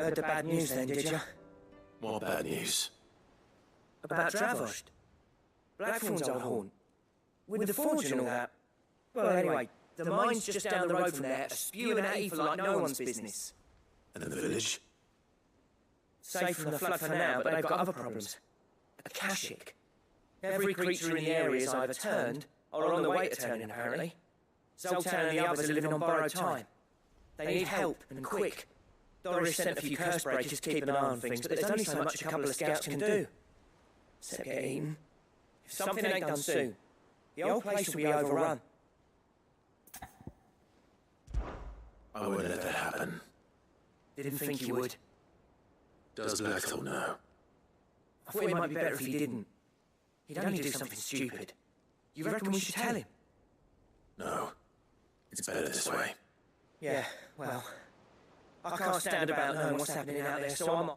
Heard the bad news then, did you? What bad news? About Dravost. Blackthorn's old haunt. With the forge and all that. Well, anyway, the mine's just down the road from there, spewing out evil like no one's business. And the village? Safe from the flood for now, but they've got other problems. Akashic. Every creature in the area has either turned, or on the way to turning, apparently. Zoltan and the others are living on borrowed time. They need help, and quick. Doris sent a few curse breakers to keep an eye on things, but there's only so much a couple of scouts can do. Except get eaten. If something ain't done soon, the old place will be overrun. I won't let that happen. Didn't think you would. Does Blackthorn know? I thought it might be better if he didn't. He'd only do something stupid. You reckon we should tell him? No. It's better this way. Yeah, well, I can't stand about knowing what's happening out there, so I'm...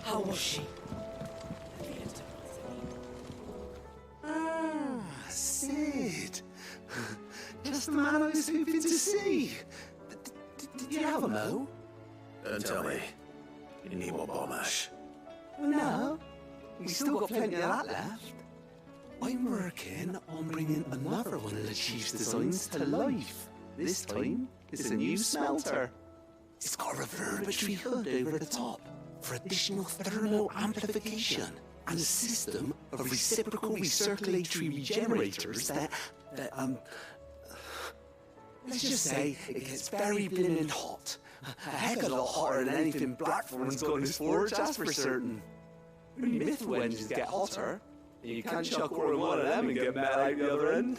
How was she? Ah, Sid. Just the man I was hoping to see. Did you have a mo? Don't tell me. You need more bomb ash. No. We still got plenty of that left. I'm working on bringing another one of the Chief's designs to life. This time, it's a new smelter. It's got a reverberatory hood over the top for additional thermal amplification and a system of reciprocal recirculatory regenerators that let's just say it gets very blimmin' hot. A heck of a lot hotter than anything Blackthorn's got in his forge, that's for certain. Only Mythical engines get hotter, and you can't chuck more than one of them and get mad out the other end.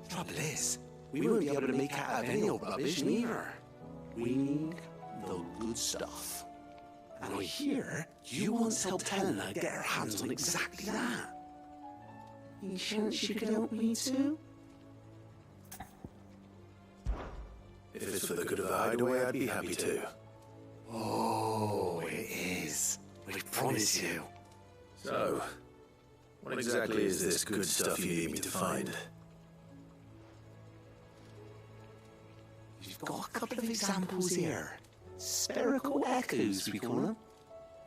Trouble is, we won't be able to make out of any old rubbish neither. We need the good stuff. And I hear you once helped Helena get her hands on exactly that. Any chance you could help me too? If it's for the good of the hideaway, I'd be happy to. Oh, it is. I promise you. So, what exactly is this good stuff you need me to find? You've got a couple of examples here. Spherical echoes, we call them.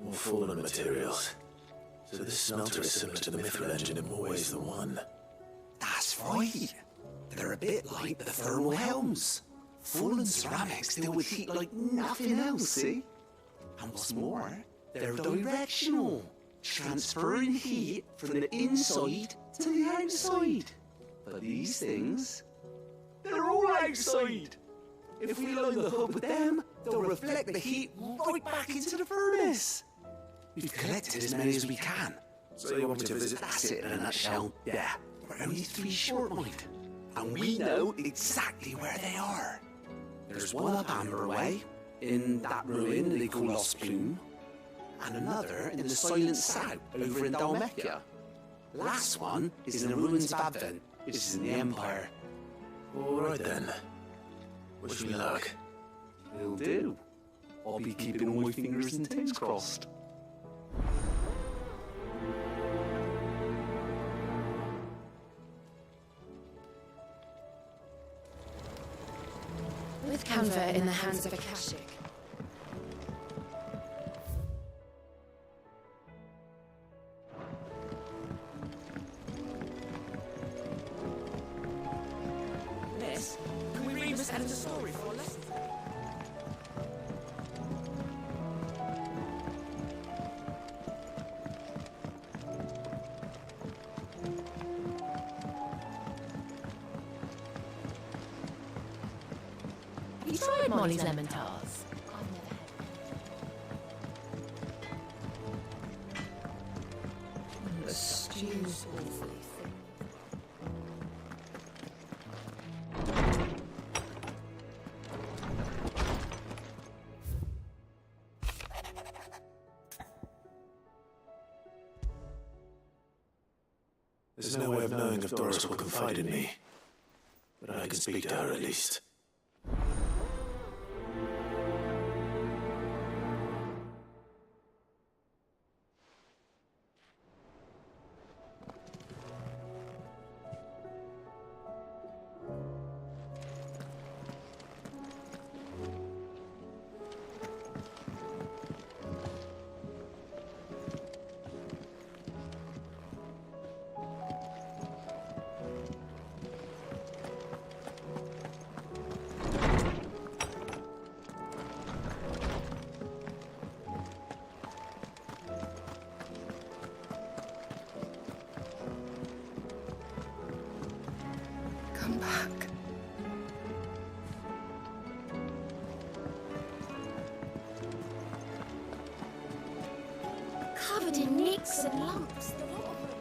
More fallen materials. So this smelter is similar to the Mithril engine in more ways than one. That's right. They're a bit like the thermal helms. Fallen ceramics deal with heat like nothing else, see? And what's more, they're directional, transferring heat from the inside to the outside. But these things, they're all outside. If we line the hood with them, they'll reflect the heat right back into the furnace. We've collected as many as we can. So you want me to visit? That's it in a nutshell. Yeah, we're only 3 short, mind. And we know exactly where they are. There's one up Amber Way, in that ruin they call Lost Plume, and another in the Silent South over in Dalmekia. Last one is in the ruins of Advent, which is in the Empire. Alright then. Wish me luck. Will do. I'll be keeping all my fingers and toes crossed. With Canva in the hands of Ffxvi. Miss, can we read Miss Ellen's story for a lesson? You tried Molly's lemon tarts? The stew's awfully thin. There's no way of knowing if Doris will confide in me. But I can speak to her at least. Come back. Covered in nicks and lumps. The lot of them.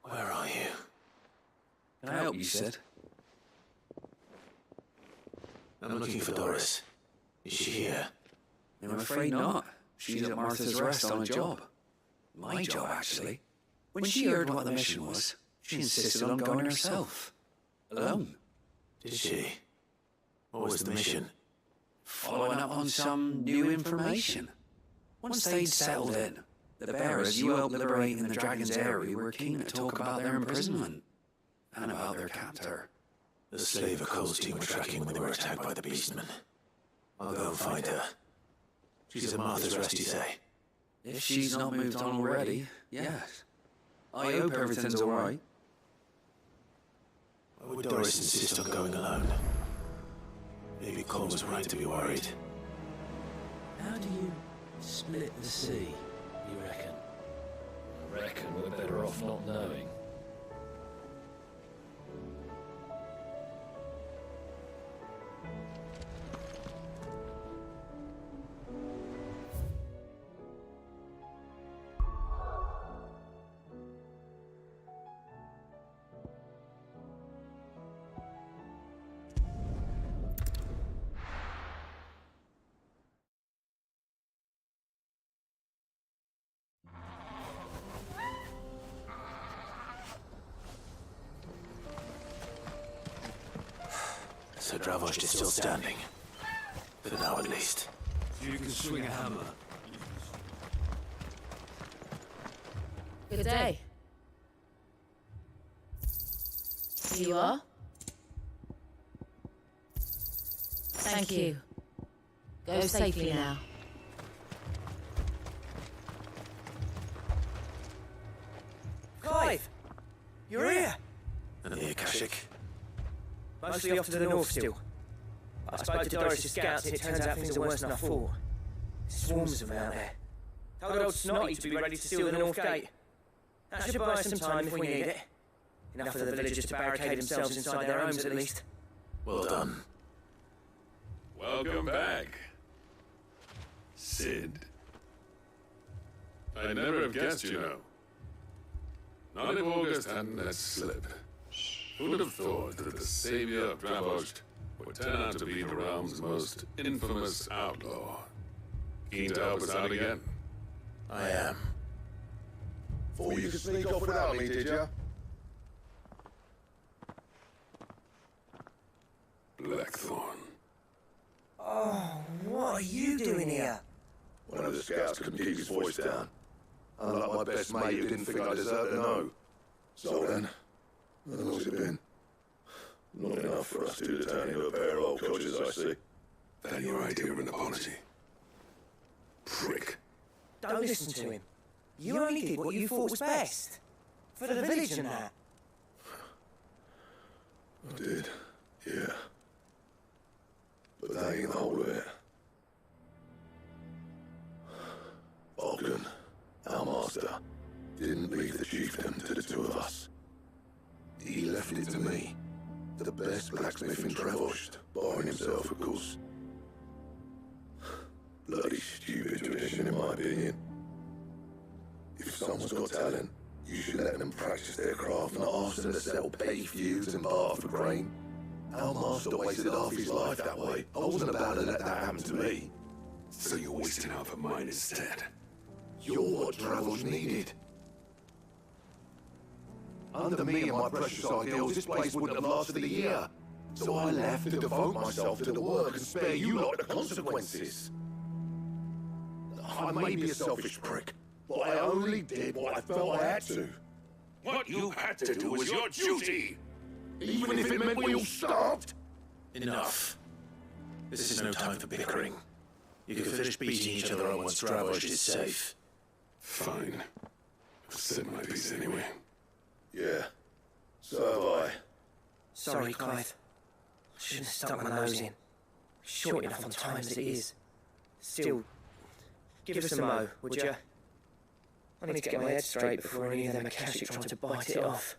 Where are you? Can I help you, Sid? I'm looking for Doris. Is she here? I'm afraid not. She's at Martha's Rest on a job. My job, actually. When she heard what the mission was, she insisted on going herself. Alone. Did she? What was the mission? Following up on some new information. Once they'd settled in, the bearers you helped liberate in the Dragon's Eyrie were keen to talk about their imprisonment. And about their captor. The slave Cole's team were tracking when they were attacked by the beastmen. I'll go and find her. She's at Martha's Rest, you say? If she's not moved on already, yes. I hope everything's alright. Why would Doris insist on going alone? Maybe Cole was right to be worried. How do you split the sea, you reckon? I reckon we're better off not knowing. So Dravost is still standing. For now, at least. You can swing a hammer. Good day. Here you are. Thank you. Go safely now. Clive! You're here! And the Akashic? Mostly off to the north still. I spoke to Doris' scouts and it turns out things are worse than I thought. Swarms of them out there. Told old Snotty to be ready to seal the north gate. That should buy us some time if we need it. Enough for the villagers to barricade themselves inside their homes at least. Well done. Welcome back, Sid. I never have guessed, you know. Not if August hadn't let slip. Who would have thought that the savior of Dravost would turn out to be the realm's most infamous outlaw? Keen to help us out again? I am. Thought you could sneak off without me, did ya? Blackthorn. Oh, what are you doing here? One of the scouts couldn't keep his voice down. Unlike my best mate who didn't think I deserved to know. So then, how long's it been? Not enough for us two to turn into a pair of old codgers, I see. That your idea of an apology? Prick. Don't listen to him. You only did what you thought was best. For the village and that. I did, yeah. But that ain't the whole of it. Ogden, our master, didn't leave the chieftain to the two of us. He left it to me, the best blacksmith in Dravost, barring himself, of course. Bloody stupid tradition, in my opinion. If someone's got talent, you should let them practice their craft, not ask them to settle petty feuds and barter for grain. Our master wasted half his life that way. I wasn't about to let that happen to me. So you're wasting half of mine instead? You're what Dravost needed. Under me and my precious ideals, this place wouldn't have lasted a year. So I left to devote myself to the work and spare you lot the consequences. I may be a selfish prick, but I only did what I felt I had to. What you had to do was your duty! Even if it meant we all starved? Enough. This is no time for bickering. You can finish beating each other up once Dravost is safe. Fine. I've said my piece anyway. Yeah, so have I. Sorry, Clive. I shouldn't have stuck my nose in. Short enough on time as it is. Still, give us a mo, would you? I need to get my head straight before any of them Akashic try to bite it off.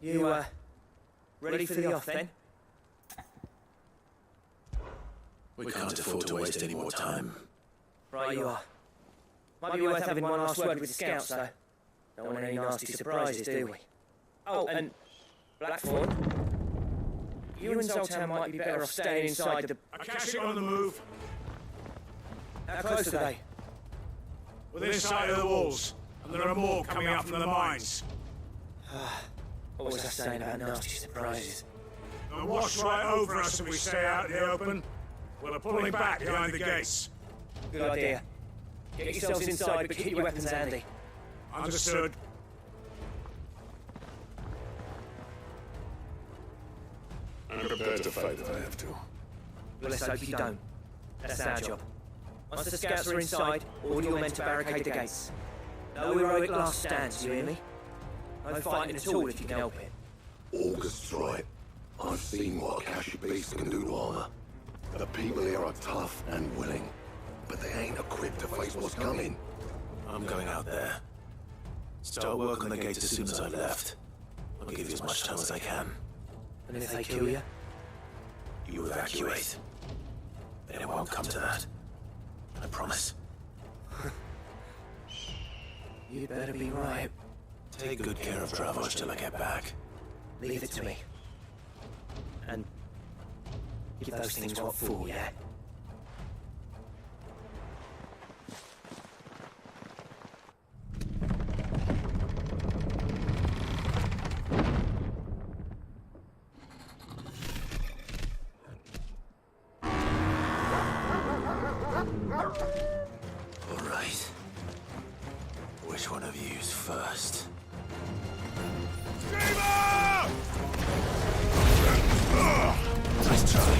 You, ready for the off then? We can't afford to waste any more time. Right you are. Might be worth having one last word with the scouts, though. Don't want any nasty surprises, do we? Oh, and Blackthorn? You and Zoltan might be better off staying inside the... Akashic on the move. How close are they? Within sight of the walls. And there are more coming up from the mines. What was I saying about nasty surprises? They'll wash right over us if we stay out in the open. We'll pulling back behind the gates. Good idea. Get yourselves inside, but keep your weapons handy. Understood. I'm prepared to fight if I have to. Well, let's hope you don't. That's our job. Once the scouts are inside, order your men to barricade the gates. No heroic last stands, you hear me? No fighting at all if you can help it. August's right. I've seen what Akashic beasts can do to armor. The people here are tough and willing, but they ain't equipped to face what's coming. I'm going out there. Start work on the gates as soon as I've left. I'll give you as much time as I can. And if they kill you? You evacuate. Then it won't come to that. I promise. You better be right. Take good care of Dravos till I get back. Leave it to me. And give those things what for, yeah? All right. Which one of you's first? Nice try.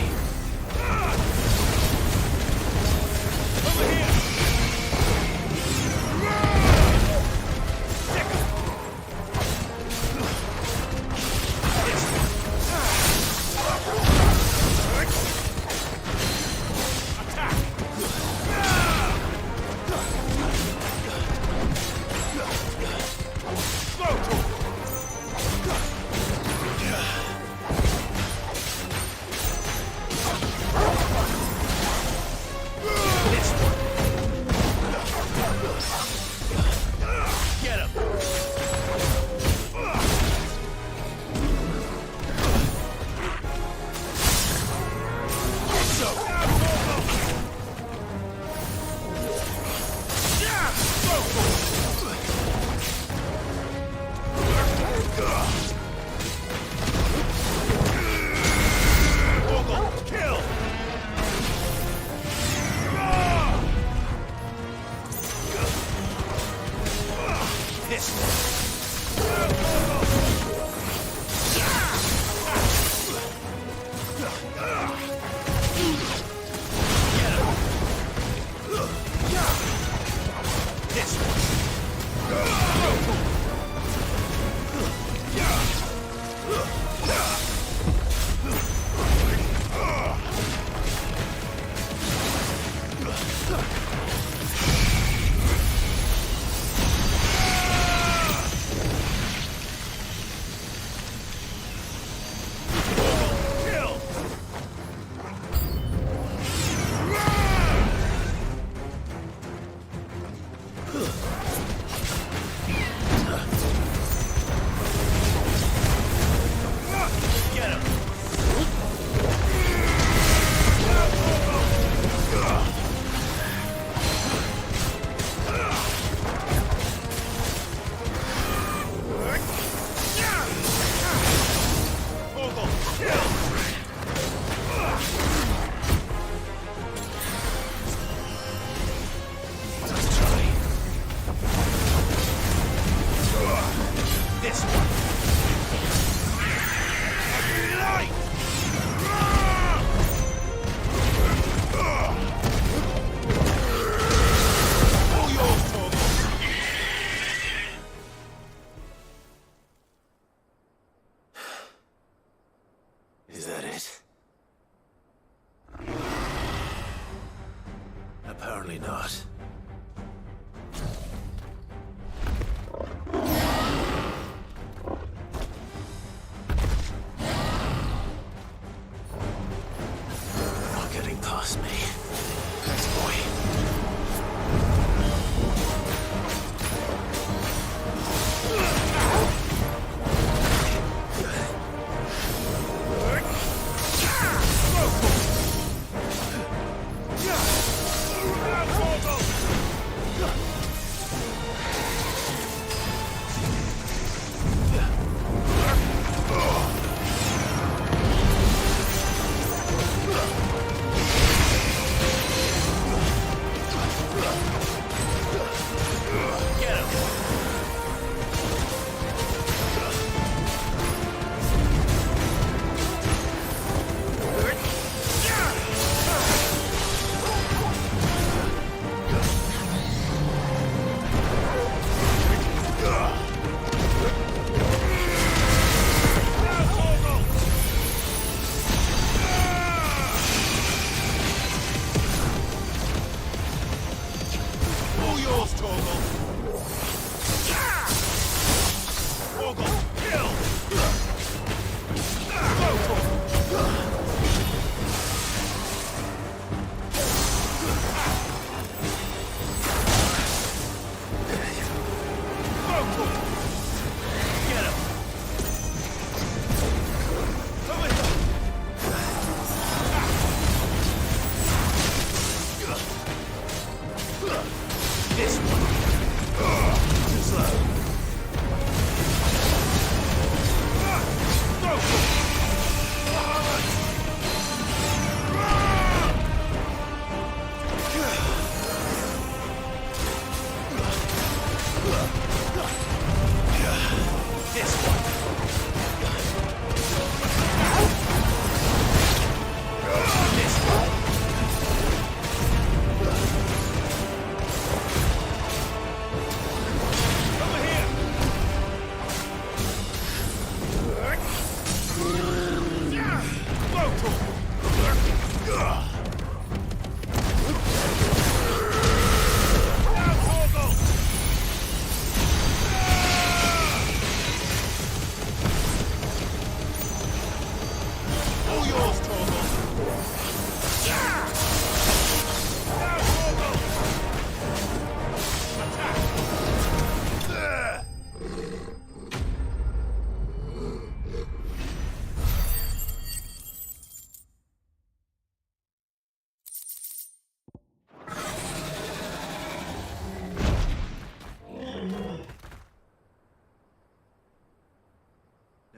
Is that it? Apparently not. Not getting past me. Next boy. Torgal! Torgal, kill! Go, Torgal!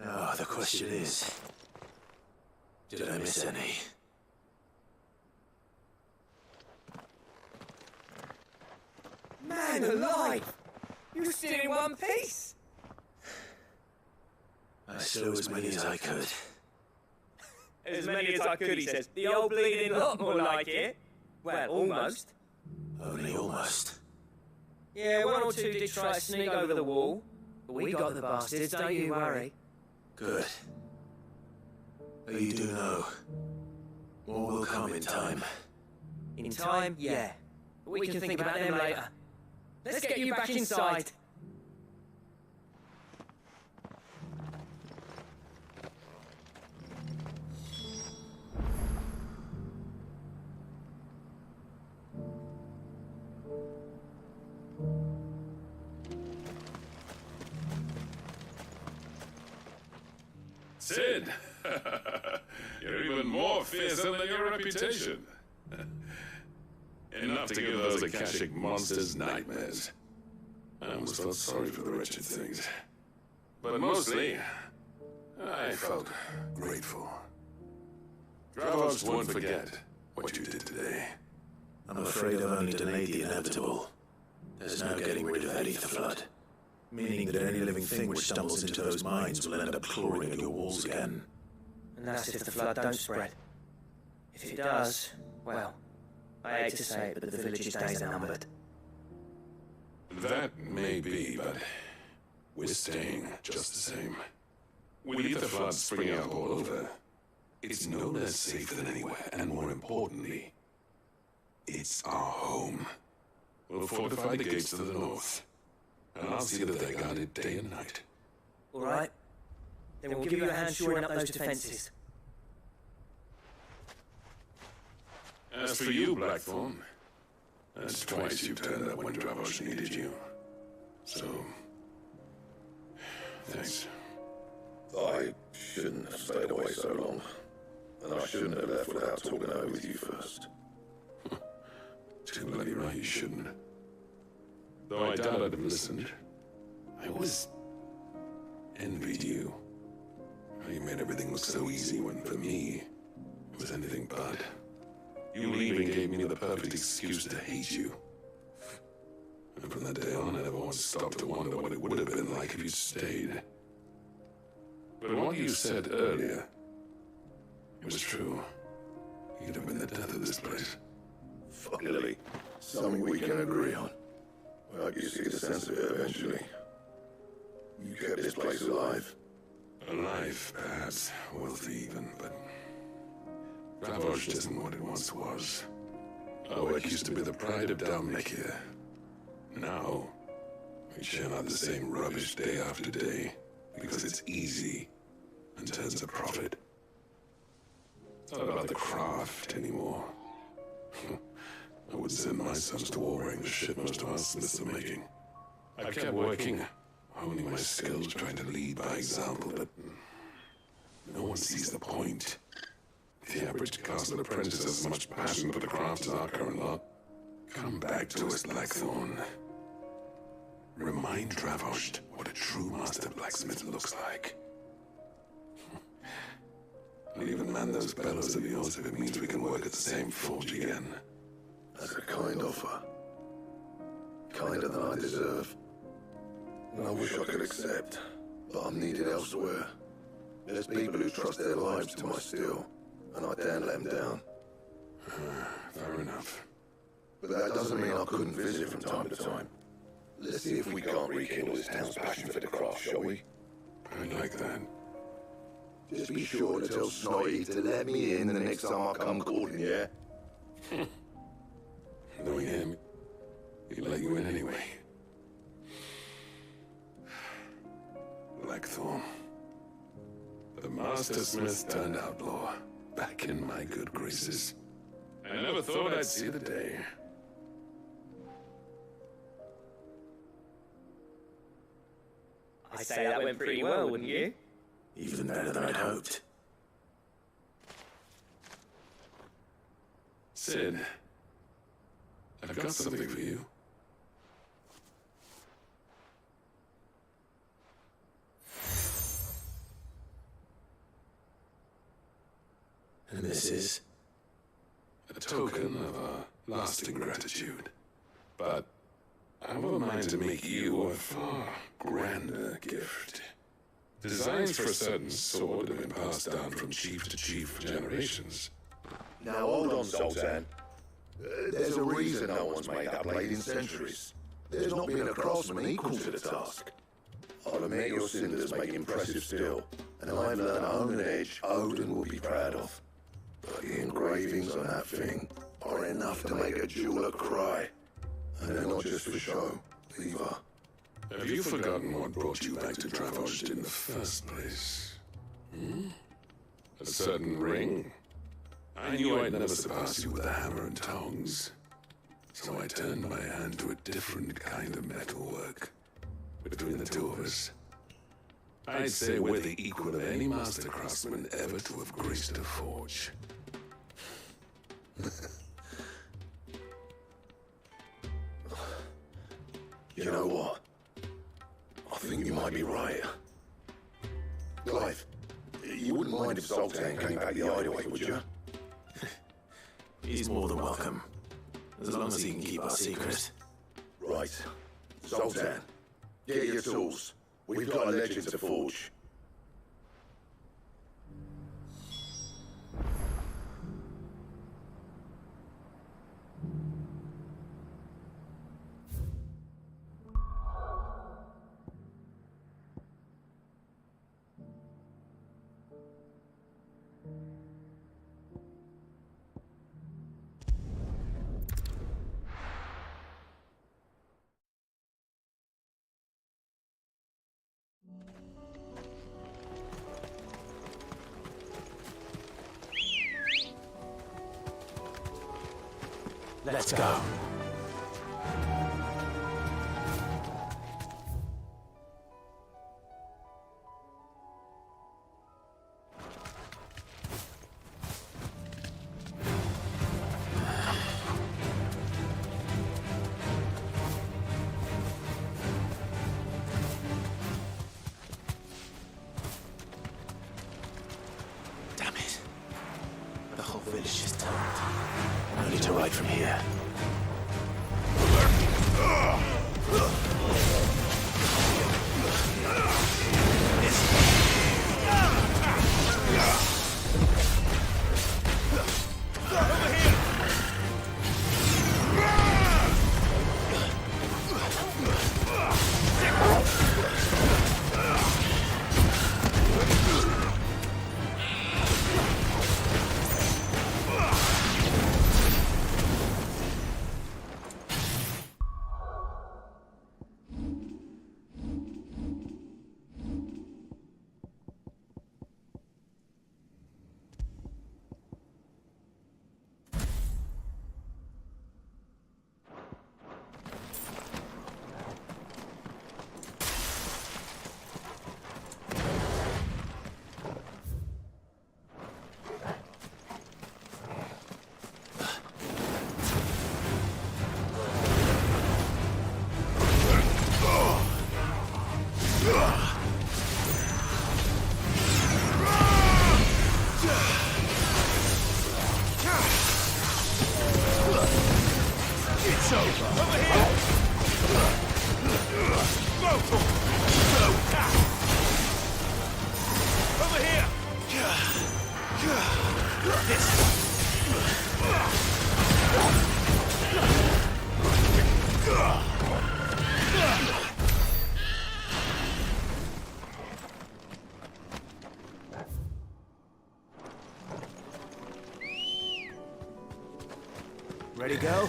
Now, the question is, did I miss any? Man alive! You're still in one piece! I slew as many as I could. As many as I could, he says. The old bleeding lot more like it. Well, almost. Only almost. Yeah, one or two did try to sneak over the wall. But we got the bastards, don't you worry. Good. But you do know, more will come in time. In time, yeah. But we can think about them later. Let's get you back inside. Sid! You're even more fearsome than your reputation. Enough to give those Akashic monsters nightmares. I almost felt sorry for the wretched things. But mostly, I felt grateful. Dravos won't forget what you did today. I'm afraid I've only delayed the inevitable. There's no getting rid of that ether flood. Meaning that any living thing which stumbles into those mines will end up clawing at your walls again. And that's if the flood don't spread. If it does, well, I hate to say it, but the village's days are numbered. That may be, but we're staying just the same. With ether floods springing up all over, it's no less safe than anywhere, and more importantly, it's our home. We'll fortify the gates to the north, and I'll see that they're guarded day and night. All right. Then we'll give you a hand shoring up those defenses. As for you, Blackthorn, that's twice you've turned up when Dravos needed you. So, thanks. I shouldn't have stayed away so long. And I shouldn't have left without talking it over with you first. Too bloody right you shouldn't. Though I doubt I'd have listened. I always envied you. How you made everything look so easy when, for me, it was anything but. You leaving gave me the perfect excuse to hate you. And from that day on, I never once stopped to wonder what it would have been like if you'd stayed. But what you said earlier, it was true. You'd have been the death of this place. Finally, something we can agree on. I hope you see the sense of it eventually. You kept this place alive. Alive, perhaps. Wealthy even, but Dravos isn't what it once was. Oh, it used to be the pride of Dalmekia. Now, we churn out the same rubbish day after day because it's easy and turns a profit. It's not about the craft anymore. I wouldn't send my sons to war wearing the shit most of our smiths are making. I kept working, honing my skills, trying to lead by example, but no one sees the point. The average castle apprentice has as much passion for the craft as our current lot. Come back to us, Blackthorn. Remind Dravost what a true master blacksmith looks like. I'll even man those bellows of yours if it means we can work at the same forge again. That's a kind offer. Kinder than I deserve. And I wish I could accept, but I'm needed elsewhere. There's people who trust their lives to my steel, and I daren't let them down. Fair enough. But that doesn't mean I couldn't visit from time to time. Let's see if we can't rekindle this town's passion for the craft, shall we? I like that. Just be sure to tell Snotty to let me in the next time I come calling, yeah? Knowing him, he'd let you in anyway. Blackthorn. The Master Smith turned outlaw, back in my good graces. I never thought I'd see the day. I'd say that went pretty well, wouldn't you? Even better than I'd hoped. Sid, I've got something for you. And this is? A token of our lasting gratitude. But I have a mind to make you a far grander gift. Designs for a certain sword have been passed down from chief to chief for generations. Now hold on, Sultan. There's a reason no one's made that blade in centuries. There's not been a craftsman equal to the task. I'll admit your cinders make impressive steel, and I've learned to own an edge Odin will be proud of. But the engravings on that thing are enough to make a jeweler cry. And they're not just for show, either. Have you forgotten what brought you back to Dravost in the first place? A certain ring? I knew I'd never surpass you with a hammer and tongs. So I turned my hand to a different kind of metalwork. Between the two of us, I'd say we're the equal of any master craftsman ever to have graced a forge. You know what? I think you might be right. Clive, you wouldn't mind if Sultan came back the hideaway, would you? He's more than welcome. As long as he can keep our secret. Right. Sultan, get your tools. We've got a legend to forge. Let's go. Damn it. The whole village is turned. Only to right from here. Over here! Over here! Ready, go?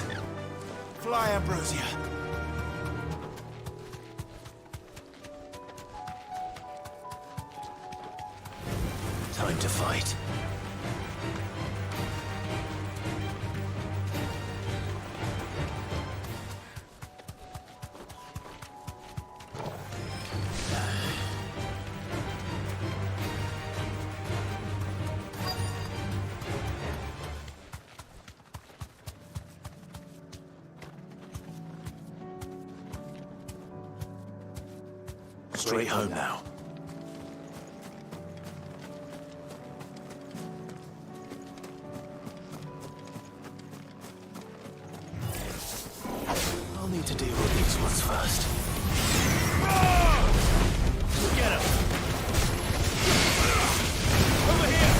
Fly, Ambrosia. Time to fight. Straight home now. I'll need to deal with these ones first. Get him! Over here!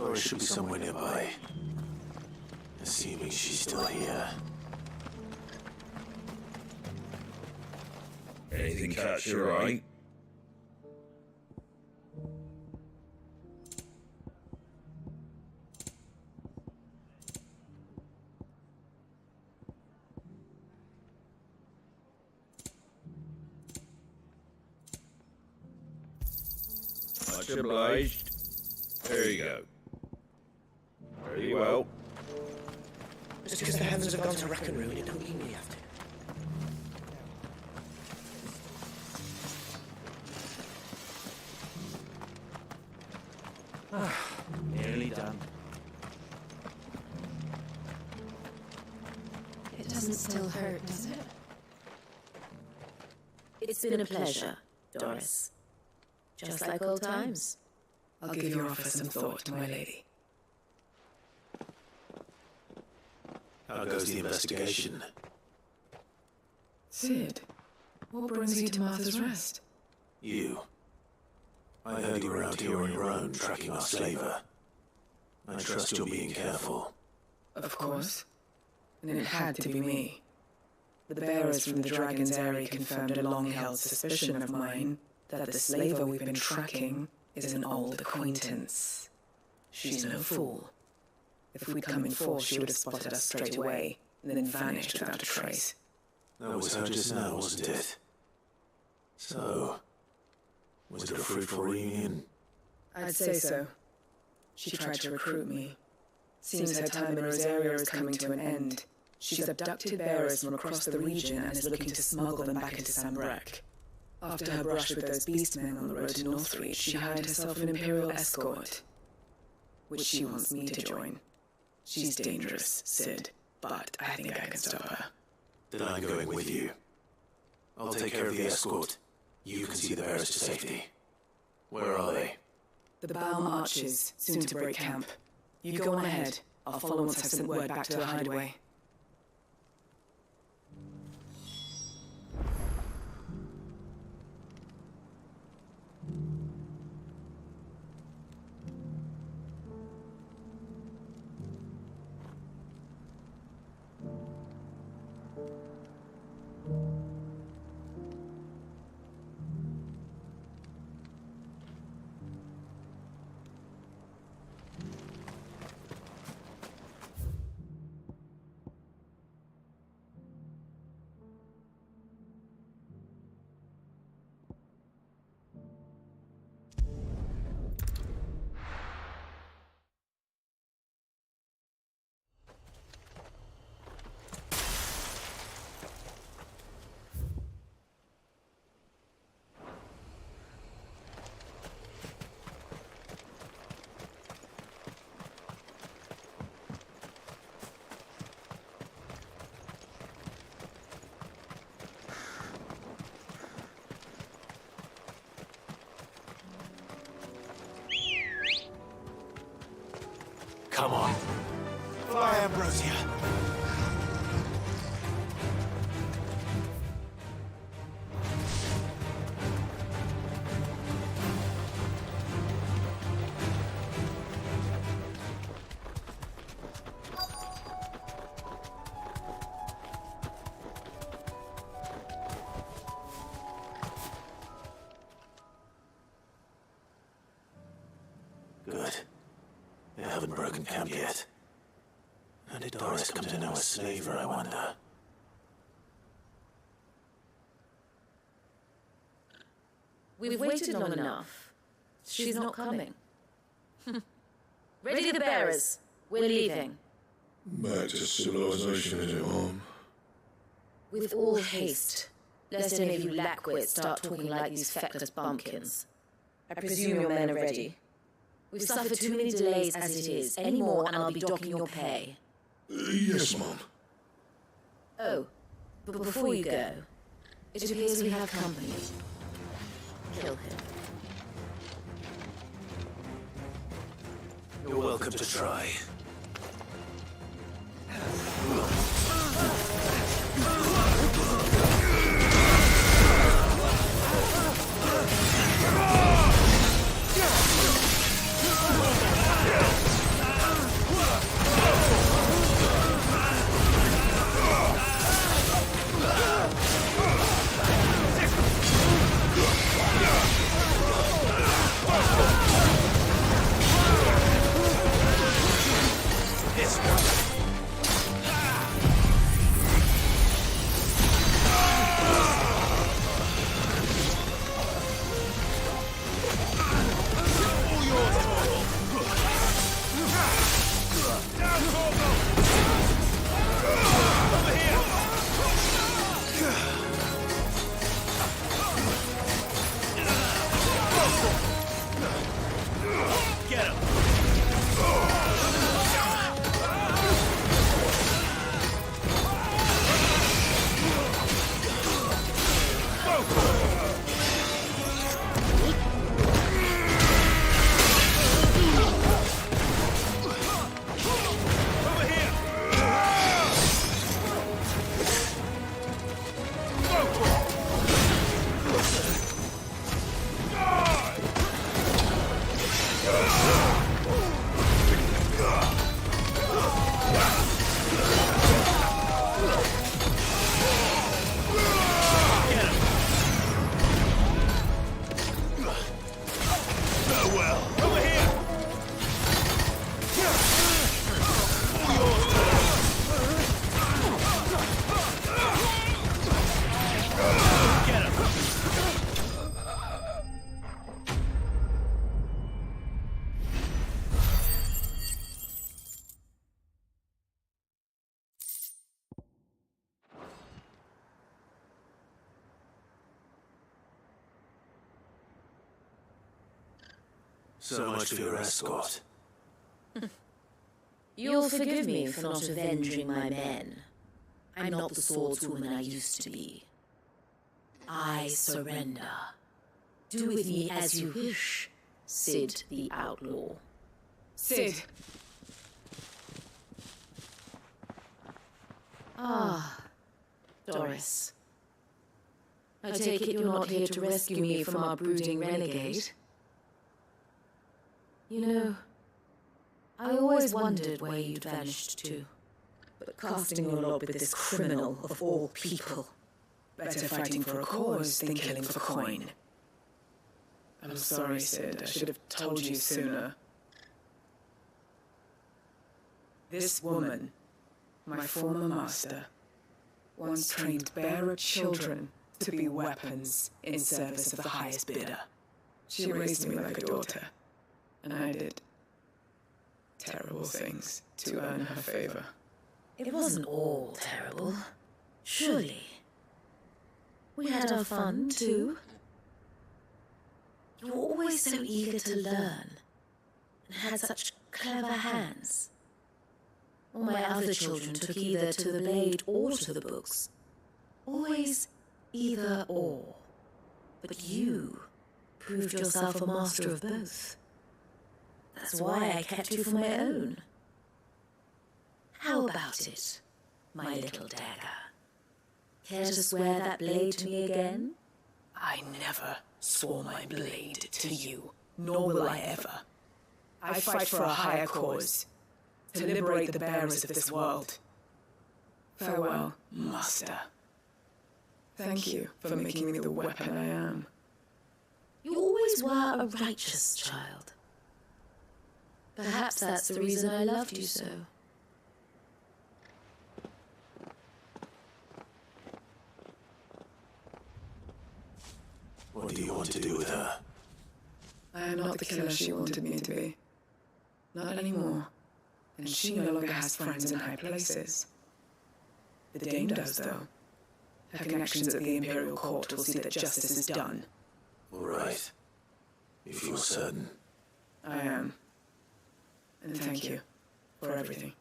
Or it should be somewhere nearby. Assuming she's still here. Anything catch your eye? Much obliged. There you go. Very well. Just because the heavens have gone to rack and ruin, it don't mean we have to. Nearly done. It doesn't still hurt, does it? It's been a pleasure, Doris. Just like old times. I'll give your offer some thought, my lady. How goes the investigation? Sid, what brings you to Martha's Rest? You. I heard you were out here on your own, tracking our slaver. I trust you're being careful. Of course. And it had to be me. The bearers from the Dragon's Eyrie confirmed a long-held suspicion of mine that the slaver we've been tracking is an old acquaintance. She's no fool. If we'd come in force, she would have spotted us straight away, and then vanished without a trace. That was her just now, wasn't it? So, was it a fruitful reunion? I'd say so. She tried to recruit me. Seems her time in Rosaria is coming to an end. She's abducted bearers from across the region and is looking to smuggle them back into Sambrek. After her brush with those beastmen on the road to Northreach, she hired herself an Imperial escort, which she wants me to join. She's dangerous, Sid, but I think I can stop her. Then I'm going with you. I'll take care of the escort. You can see the bearers to safety. Where are they? The Balm Archers, soon to break camp. You go on ahead. I'll follow once I've sent word back to the hideaway. Come on. Fly, Ambrosia. Good. They haven't broken camp yet. How did Doris come to know a slaver, I wonder? We've waited long enough. She's not coming. Ready the bearers. We're leaving. Back to civilization, is it, Mom? With all haste, lest any of you lackwits start talking like these feckless bumpkins. I presume your men are ready. We've suffered too many delays as it is. Any more and I'll be docking your pay. Yes, Mom. Oh, but before you go, it appears we have company. Kill him. You're welcome to try. So much for your escort. You'll forgive me for not avenging my men. I'm not the swordswoman I used to be. I surrender. Do with me as you wish, Sid the Outlaw. Sid! Ah, Doris. I take it you're not here to rescue me from our brooding renegade? You know, I always wondered where you'd vanished to. But casting your lot with this criminal of all people. Better fighting for a cause than killing for coin. I'm sorry, Sid. I should have told you sooner. This woman, my former master, once trained bearer children to be weapons in service of the highest bidder. She raised me like a daughter, and I did terrible things to earn her favor. It wasn't all terrible, surely. We had our fun, too. You were always so eager to learn, and had such clever hands. All my other children took either to the blade or to the books. Always either or. But you proved yourself a master of both. That's why I kept you for my own. How about it, my little dagger? Care to swear that blade to me again? I never swore my blade to you, nor will I ever. I fight for a higher cause, to liberate the bearers of this world. Farewell, Master. Thank you for making me the weapon I am. You always were a righteous child. Perhaps that's the reason I loved you so. What do you want to do with her? I am not the killer she wanted me to be. Not anymore. And she no longer has friends in high places. The Dame does, though. Her connections at the Imperial Court will see that justice is done. All right. If you're certain. I am. And thank you for everything.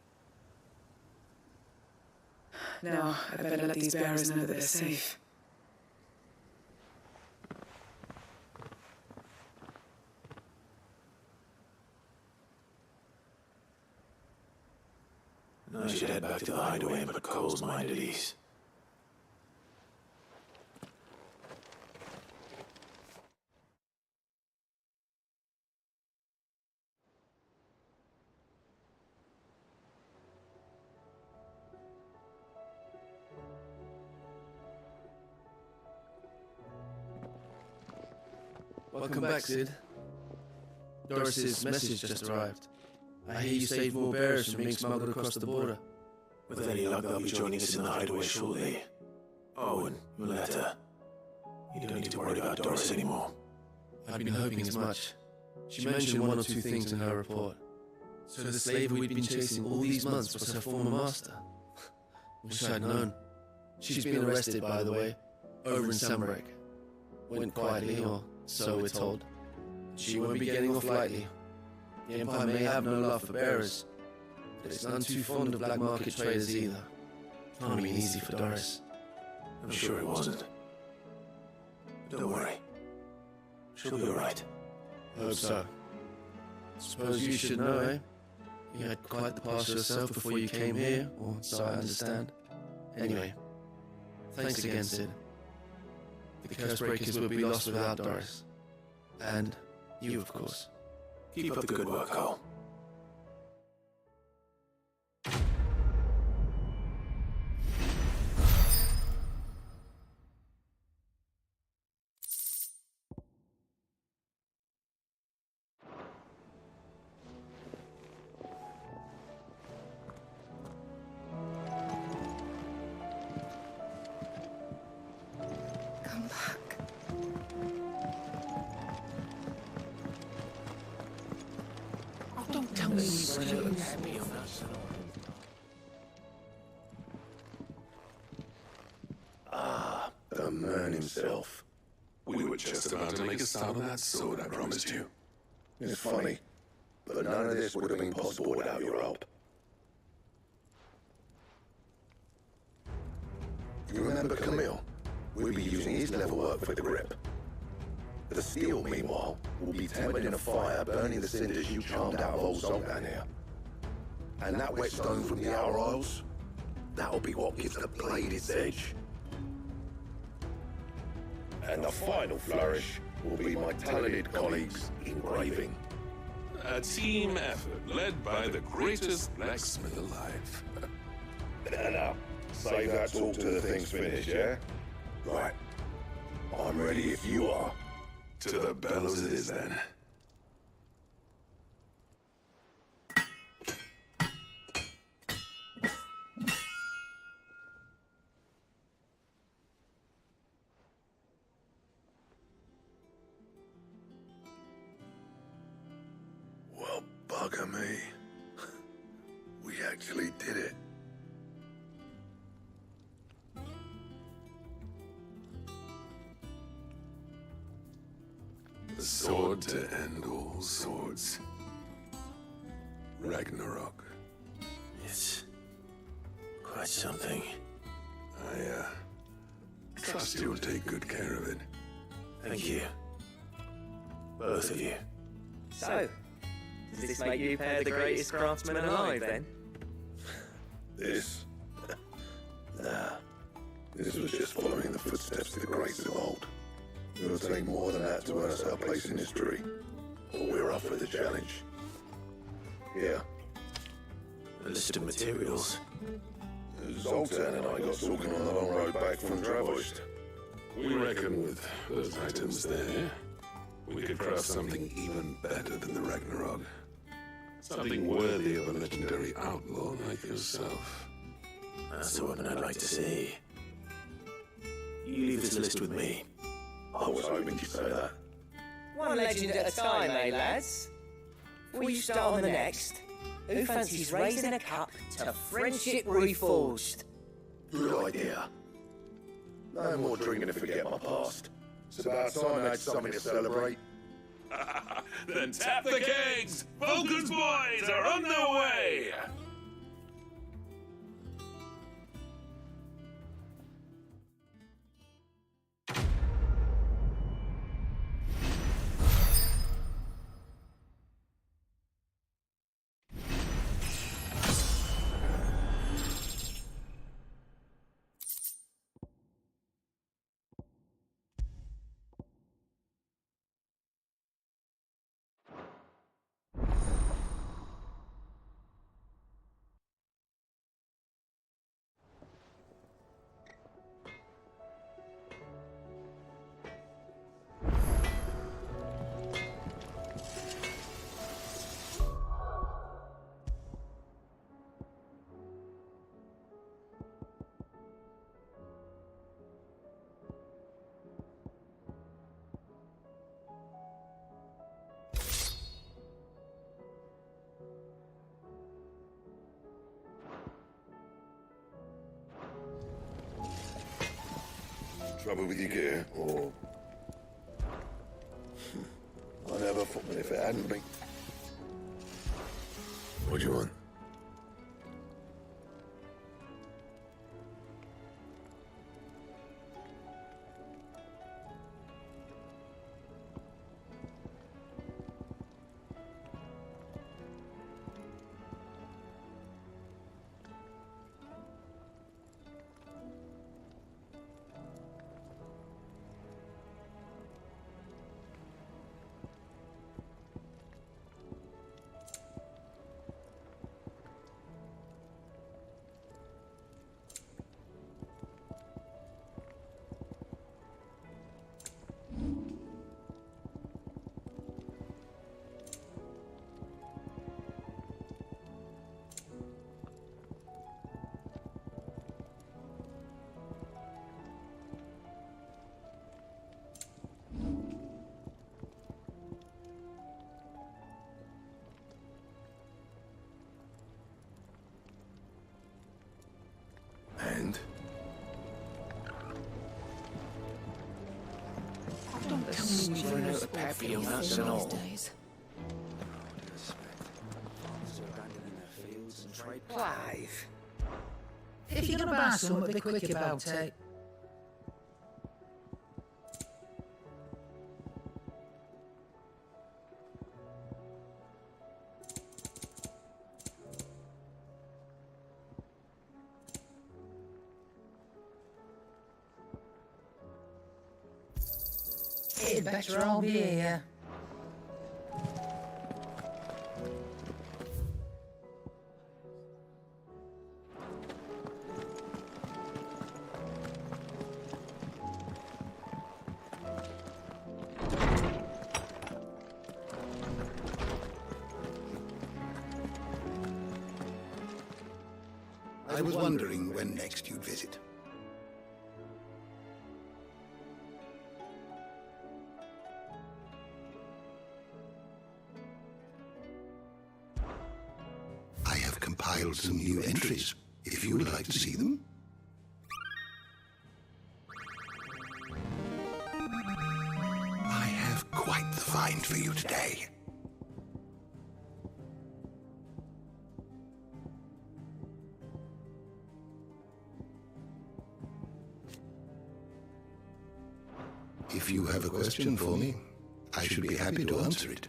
Now, I better let these bearers know that they're safe. I should head back to the hideaway and put Cole's mind at ease. Welcome back, Sid. Doris's message just arrived. I hear you saved more bearers from being smuggled across the border. With any luck, they'll be joining us in the hideaway shortly. Oh, and your letter. You don't need to worry about Doris anymore. I'd been hoping as much. She mentioned one or two things in her report. So the slave we'd been chasing all these months was her former master. Wish I'd known. She's been arrested, by the way, over in Sambrek. Went quietly, or so we're told. She won't be getting off lightly. The Empire may have no love for bearers, but it's none too fond of black market traders either. Can't have been easy for Doris. I'm sure it wasn't. Don't worry. She'll be alright. Hope so. Suppose you should know, eh? You had quite the past yourself before you came here, or so I understand. Anyway, thanks again, Sid. The Cursebreakers will be lost without Doris. And you, of course. Keep up the good work, Cole. Come back. Don't tell me you were going to me on Ah, the man himself. We were just about to make a start on that sword I promised you. It's funny, but none of this would have been possible without your help. You remember Camille? We'll be using his level work for the grip. The steel, meanwhile, will be tempered in a fire, burning the cinders you charmed out of old Zoltan here. And that wet stone from the Outer Isles, that'll be what gives the blade its edge. And the final flourish will be my talented colleagues' engraving. A team effort led by the greatest blacksmith alive. Now, save that talk till the thing's finished, yeah? Right. I'm ready if you are. To the bellows it is then. Well, bugger me. We actually did it. The sword to end all swords. Ragnarok. It's quite something. I trust you'll take good care of it. Thank you. Both of you. So, does this make you pair the greatest craftsman alive, then? This? Nah. This was just following the footsteps of the greats of old. It'll take more than that to earn us our place in history. But we're up for the challenge. Here. A list of materials. Zoltan and I got talking on the long road back from Dravost. We reckon with those items there, we could craft something even better than the Ragnarok. Something worthy of a legendary outlaw like yourself. That's the weapon I'd like to see. You leave this list with me. I was hoping you'd say that. One legend at a time, eh, lads? Before you start on the next, who fancies raising a cup to friendship reforged? Good idea. No more drinking to forget my past. It's about time I had something to celebrate. Then tap the kegs! Vulcan's boys are on their way! Trouble with your gear, or... I never thought that if it hadn't been... What do you want? And? Let's run out of pep for your nuts and all. Clive. If you're gonna buy something, be quick about it. It'd better all be here. I was wondering when next you'd visit. I have compiled some new entries, if you would like to see them. I have quite the find for you today. If you have a question for me, I should be happy to answer it.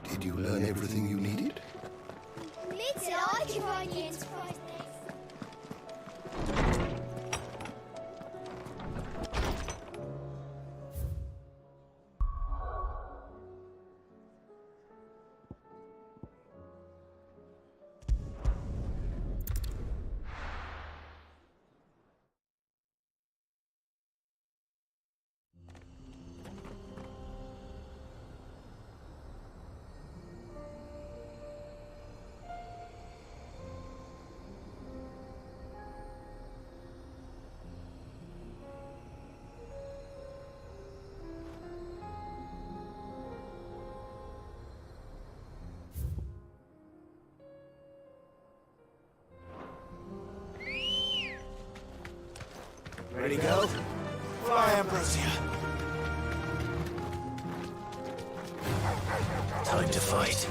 Did you learn everything you needed? Little I can find the Enterprise nest. Ready to go? Fly, Ambrosia. Time to fight.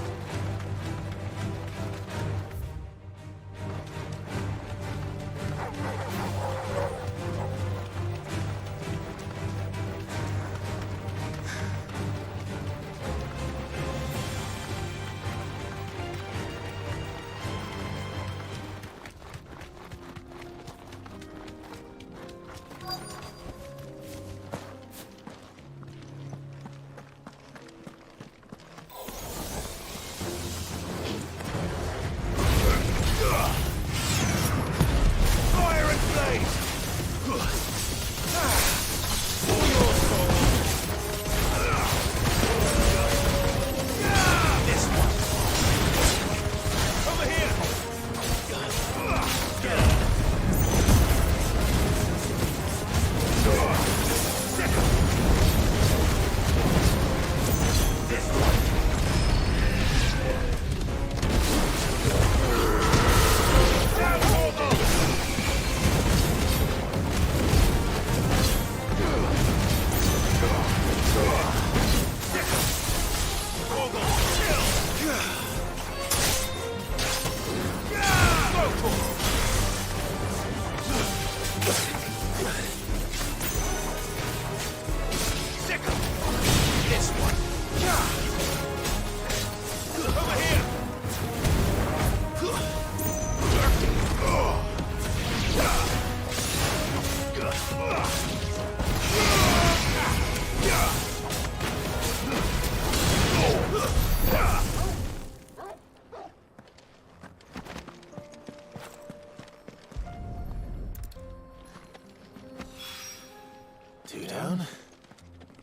down.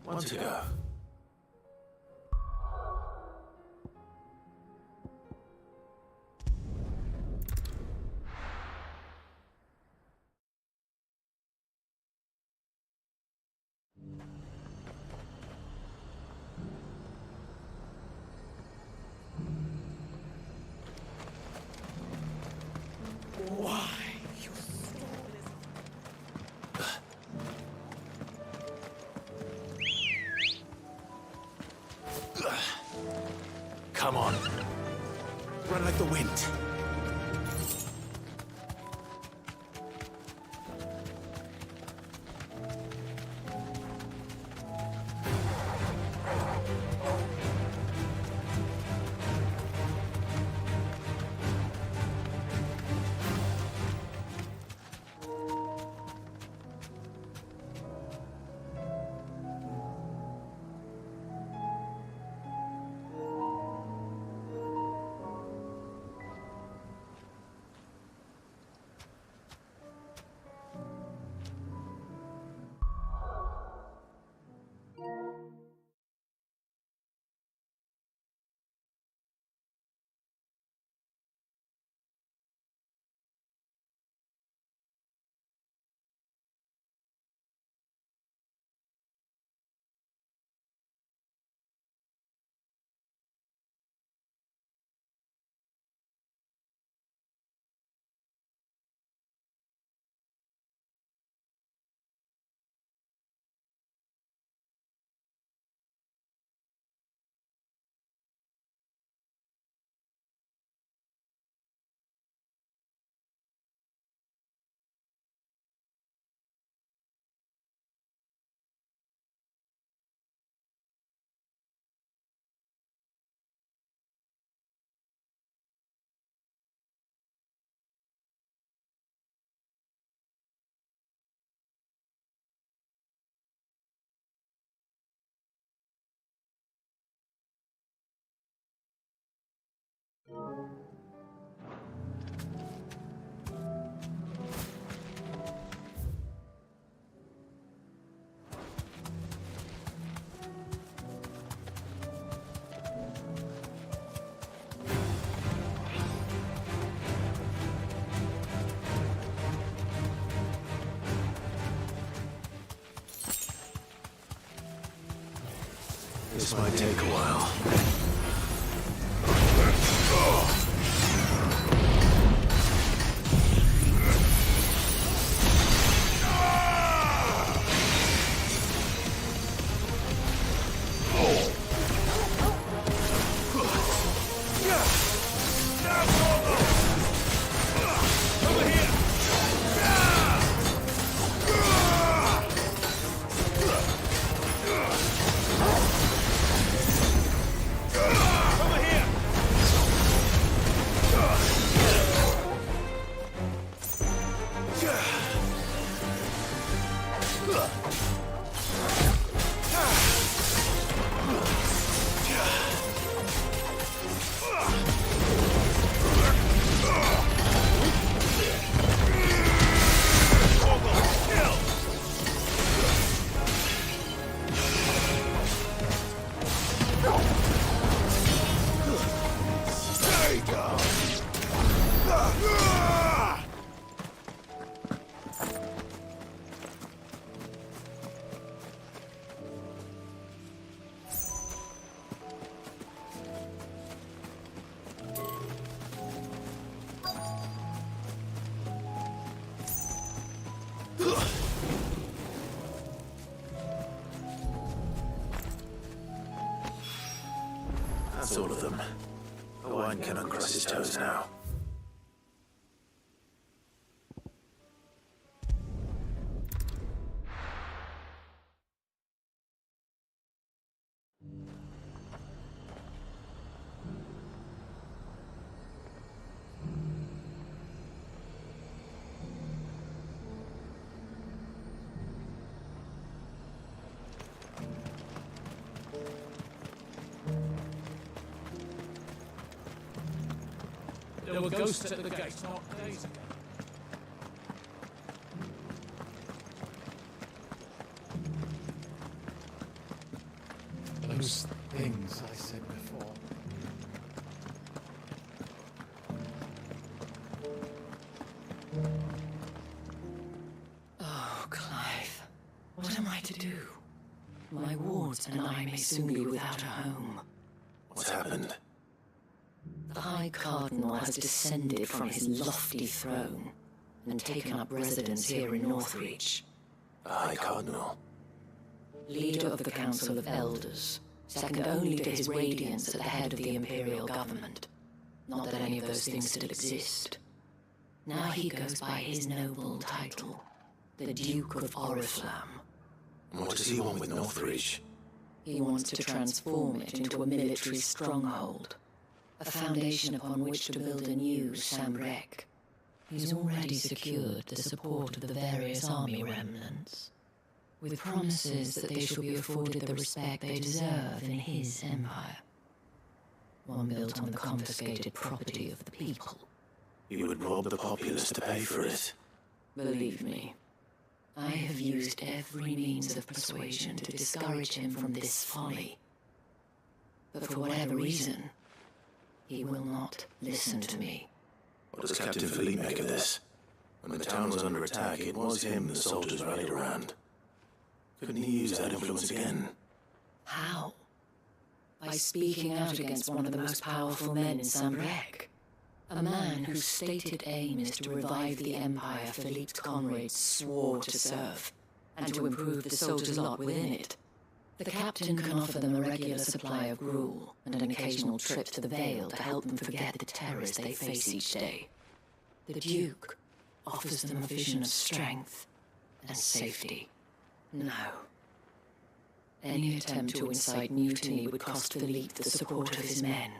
One to go. Come on. Run like the wind. This might take a while. That's all of them. Owen can uncross his toes now. There were ghosts at the gate not days ago. What am I to do? My wards and I may soon be without a home. What's happened? The High Cardinal has descended from his lofty throne and taken up residence here in Northreach. The High Cardinal? Leader of the Council of Elders, second only to his Radiance at the head of the Imperial government. Not that any of those things still exist. Now he goes by his noble title, the Duke of Oriflamme. And what does he want with Northreach? He wants to transform it into a military stronghold, a foundation upon which to build a new Sambrek. He's already secured the support of the various army remnants, with promises that they shall be afforded the respect they deserve in his empire. One built on the confiscated property of the people. He would rob the populace to pay for it. Believe me, I have used every means of persuasion to discourage him from this folly. But for whatever reason, he will not listen to me. What does Captain Ffxvi make of this? When the town was under attack, it was him the soldiers rallied around. Couldn't he use that influence again? How? By speaking out against one of the most powerful men in Sambrek. A man whose stated aim is to revive the empire Philippe's comrades swore to serve, and to improve the soldiers' lot within it. The captain can offer them a regular supply of gruel, and an occasional trip to the Vale to help them forget the terrors they face each day. The Duke offers them a vision of strength and safety. No. Any attempt to incite mutiny would cost Philippe the support of his men.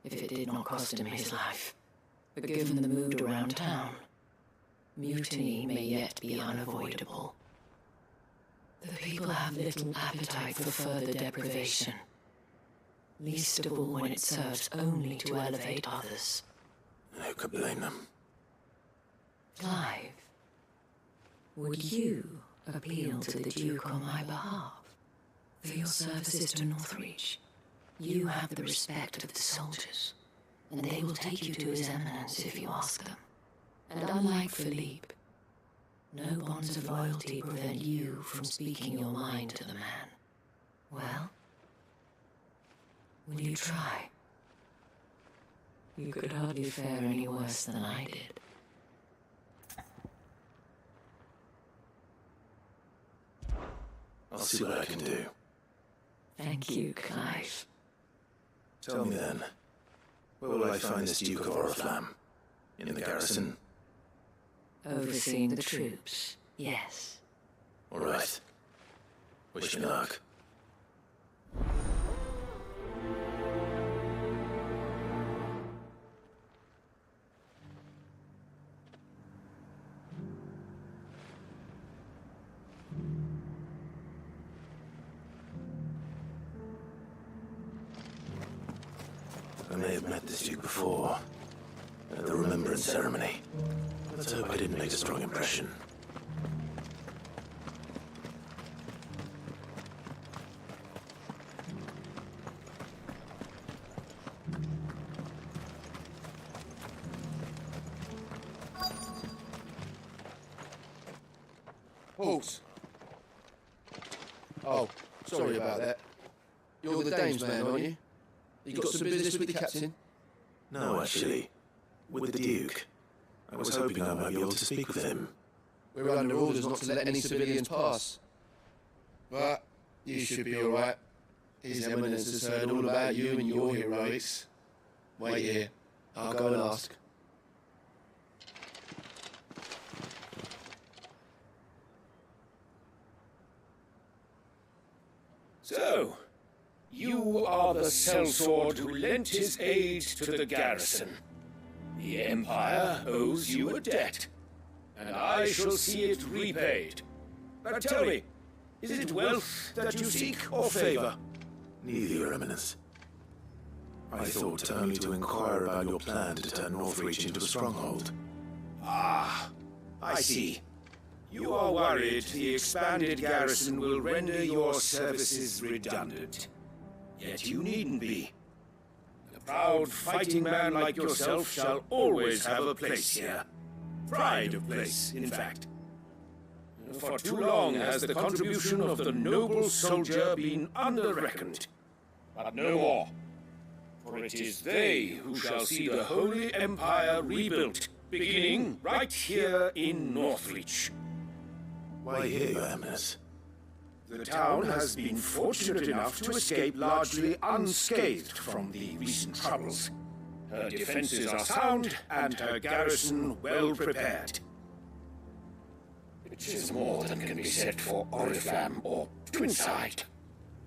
If it did not cost him his life. But given the mood around town, mutiny may yet be unavoidable. The people have little appetite for further deprivation, least of all when it serves only to elevate others. And who could blame them? Clive, would you appeal to the Duke on my behalf? For your services to Northreach, you have the respect of the soldiers, and they will take you to his eminence if you ask them. And unlike Philippe, no bonds of loyalty prevent you from speaking your mind to the man. Well, will you try? You could hardly fare any worse than I did. I'll see what I can do. Thank you, Clive. Tell me then, where will I find this Duke of Oriflamme? In the garrison? Overseeing the troops, yes. All right. Wish me luck. I may have met this Duke before, at the Remembrance Ceremony. Let's hope I didn't make a strong impression. Halt! Oh, sorry about that. You're the dame's man, aren't you? You got some business with the captain? No, actually. With the Duke. I was hoping I might be able to speak with him. We're under orders not to let any civilians pass. But you should be alright. His Eminence has heard all about you and your heroics. Wait here. I'll go and ask. So, you are the sellsword who lent his aid to the garrison. The Empire owes you a debt, and I shall see it repaid. But tell me, is it wealth that you seek or favor? Neither, Your Eminence. I thought only to inquire about your plan to turn Northreach into a stronghold. Ah, I see. You are worried the expanded garrison will render your services redundant. Yet you needn't be. A proud fighting man like yourself shall always have a place here. Pride of place, in fact. For too long has the contribution of the noble soldier been under-reckoned. But no more. For it is they who shall see the Holy Empire rebuilt, beginning right here in Northreach. Why here, Your Eminence? The town has been fortunate enough to escape largely unscathed from the recent troubles. Her defenses are sound, and her garrison well prepared. Which is more than can be said for Oriflamme or Twinside.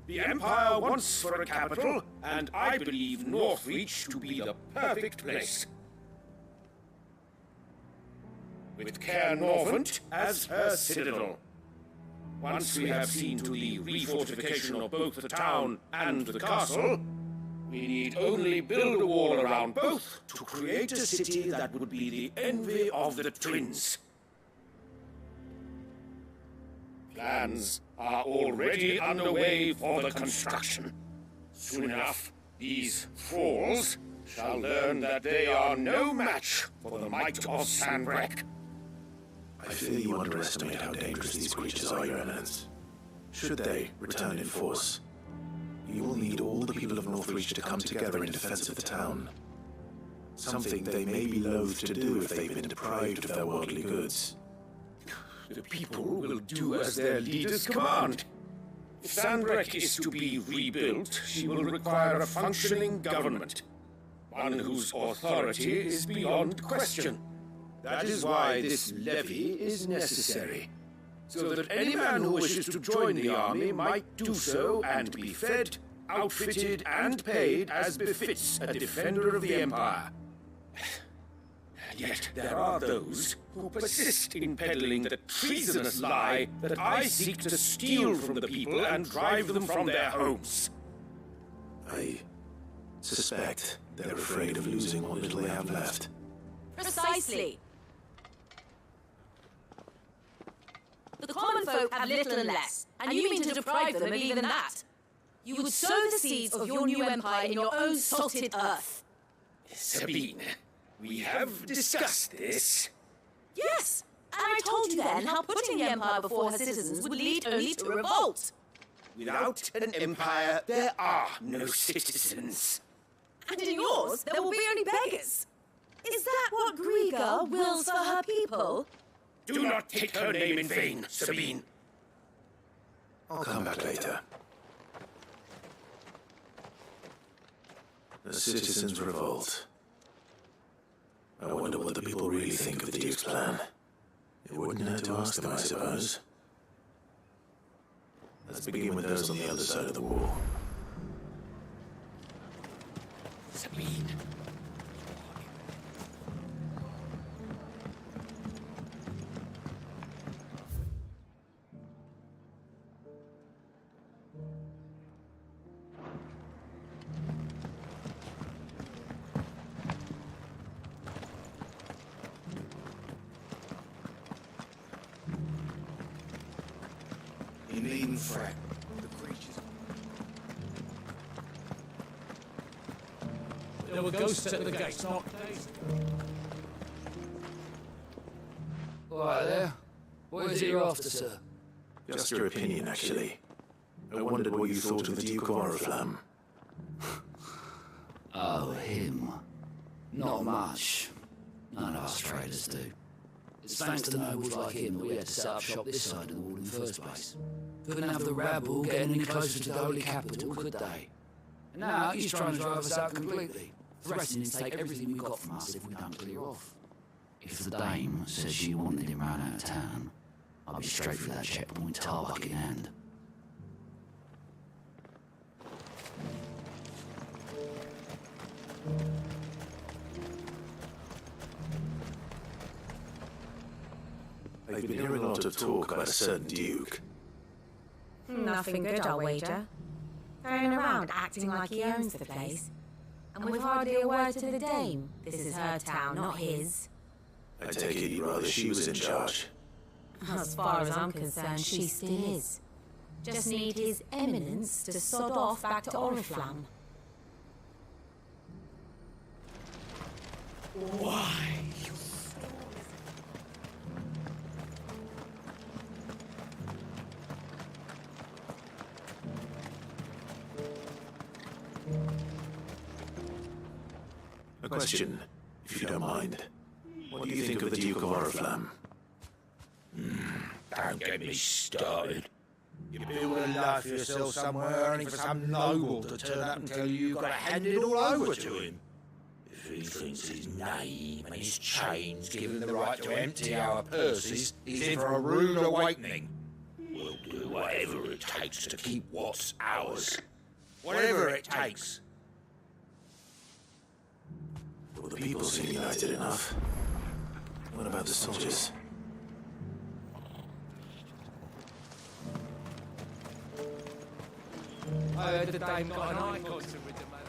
The Empire wants for a capital, and I believe Northreach to be the perfect place. With Caer Norvent as her citadel. Once we have seen to the refortification of both the town and the castle, we need only build a wall around both to create a city that would be the envy of the twins. Plans are already underway for the construction. Soon enough, these thralls shall learn that they are no match for the might of Sanbreque. I fear you underestimate how dangerous these creatures are, Your Eminence. Should they return in force, you will need all the people of Northreach to come together in defense of the town. Something they may be loath to do if they've been deprived of their worldly goods. The people will do as their leaders command. If Sanbreque is to be rebuilt, she will require a functioning government. One whose authority is beyond question. That is why this levy is necessary. So that any man who wishes to join the army might do so and be fed, outfitted, and paid as befits a defender of the Empire. Yet there are those who persist in peddling the treasonous lie that I seek to steal from the people and drive them from their homes. I suspect they're afraid of losing what little they have left. Precisely. The common folk have little and less, and you mean to deprive them of even that. You would sow the seeds of your new empire in your own salted earth. Sabine, we have discussed this. Yes, and I told you then how putting the empire before her citizens would lead only to revolt. Without an empire, there are no citizens. And in yours, there will be only beggars. Is that what Griga wills for her people? Do not take her name in vain, Sabine. I'll come back later. The citizens revolt. I wonder what the people really think of the Duke's plan. It wouldn't hurt to ask them, I suppose. Let's begin with those on the other side of the wall. Sabine. You needn't fret. The creatures. There were ghosts at the gates, not... All right there. What is it you're after, sir? Just your opinion, actually. I wondered what you thought of the Duke of Oriflamme. Oh, him. Not much. None of us traders do. It's thanks to nobles like him that we had to set up shop this side of the wall in the first place. Couldn't have the rabble getting any closer to the holy capital, could they? And now he's trying to drive us out completely, threatening to take everything we got from us if we don't clear off. If the dame says she wanted him run out of town, I'll be straight for that checkpoint, tarbuck in hand. I've been hearing a lot of talk about a certain Duke. Nothing good, I'll wager. Going around acting like he owns the place. And with hardly a word to the dame. This is her town, not his. I take it you'd rather she was in charge. As far as I'm concerned, she still is. Just need his eminence to sod off back to Oriflamme. Why, you... What? A question, if you don't mind. What do you think of the Duke of Oriflamme? Don't get me started. You build a life for yourself somewhere, only for some noble to turn up and tell you you've got to hand it all over to him. If he thinks his name and his chains give him the right to empty our purses, he's in for a rude awakening. We'll do whatever it takes to keep what's ours. Whatever it takes. Well, the people seem united enough. What about the soldiers? I heard the dame got an icon to rid the man.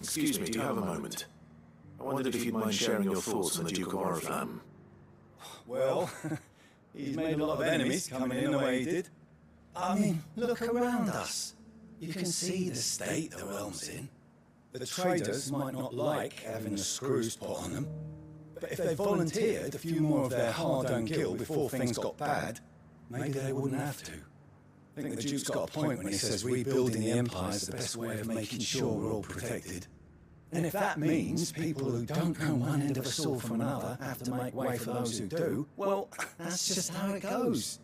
Excuse me, do you have a moment? I wondered if you'd mind sharing your thoughts on the Duke of Oriflamme. Well, he's made a lot of enemies coming in the way he did. I mean, look around us. You can see the state the realm's in. The traders might not like having the screws put on them, but if they volunteered a few more of their hard-earned gil before things got bad, maybe they wouldn't have to. I think the Duke's got a point when he says rebuilding the Empire is the best way of making sure we're all protected. And if that means people who don't know one end of a sword from another have to make way for those who do, well, that's just how it goes.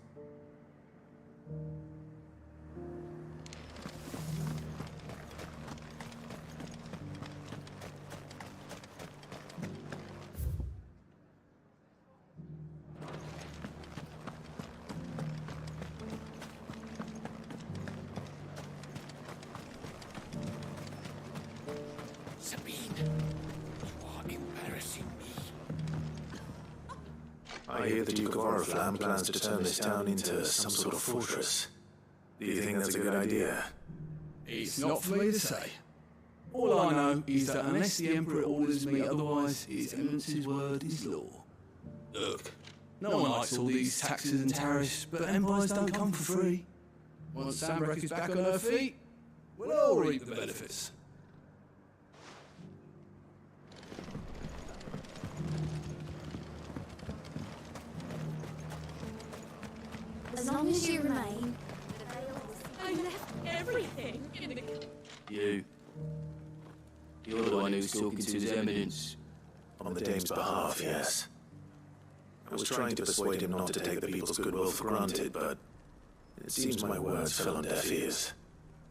I hear the Duke of Oriflamme plans to turn this town into some sort of fortress. Do you think that's a good idea? It's not for me to say. All I know is that unless the Emperor orders me otherwise, His Eminence's word is law. Look, no one likes all these taxes and tariffs, but empires don't come for free. Once Sambrek is back on her feet, we'll all reap the benefits. As long as you remain. I left everything in the... You're the one who's talking to His Eminence. On the Dame's behalf, yes. I was trying to persuade him not to take the people's goodwill for granted, but it seems my words fell on deaf ears.